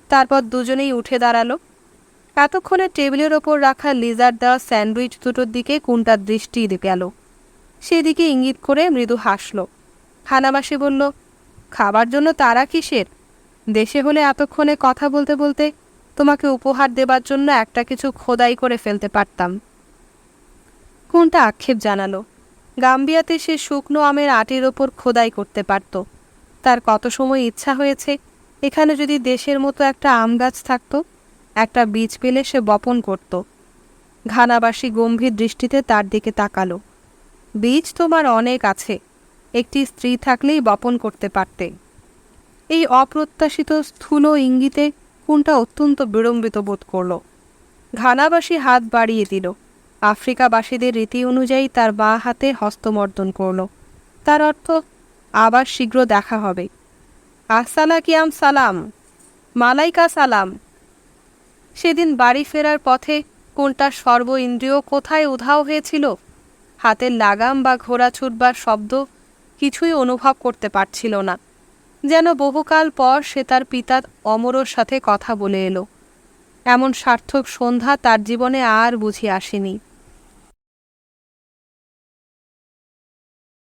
তারপর দুজনেই উঠে দাঁড়ালো। এতক্ষণে টেবিলের ওপর রাখা লিজার দেওয়া স্যান্ডউইচ দুটোর দিকে কোনটার দৃষ্টি গেল। সেদিকে ইঙ্গিত করে মৃদু হাসল। ঘানাবাসী বলল, খাবার জন্য তারা কিসের? দেশে হলে এতক্ষণে কথা বলতে বলতে তোমাকে উপহার দেবার জন্য একটা কিছু খোদাই করে ফেলতে পারতাম। কোনটা আক্ষেপ জানালো। গাম্বিয়াতে সে শুকনো আমের আটির ওপর খোদাই করতে পারত। তার কত সময় ইচ্ছা হয়েছে এখানে যদি দেশের মতো একটা আম গাছ থাকত, একটা বীজ পেলে সে বপন করত। ঘানাবাসী গম্ভীর দৃষ্টিতে তার দিকে তাকালো। বীজ তোমার অনেক আছে, একটি স্ত্রী থাকলেই বপন করতে পারতে। এই অপ্রত্যাশিত স্থূল ইঙ্গিতে কোনটা অত্যন্ত বিড়ম্বিত বোধ করল। ঘানাবাসী হাত বাড়িয়ে দিল। আফ্রিকাবাসীদের রীতি অনুযায়ী তার বাঁ হাতে হস্তমর্দন করল। তার অর্থ আবার শীঘ্র দেখা হবে। আসসালাকিয়াম সালাম, মালাইকা সালাম। সেদিন বাড়ি ফেরার পথে কোনটা সর্ব ইন্দ্রিয় কোথায় উধাও হয়েছিল। হাতের লাগাম বা ঘোড়া ছুটবার শব্দ কিছুই অনুভব করতে পারছিল না। যেন বহুকাল পর সে তার পিতা অমরর সাথে কথা বলে এলো। এমন সার্থক সন্ধ্যা তার জীবনে আর বুঝি আসেনি।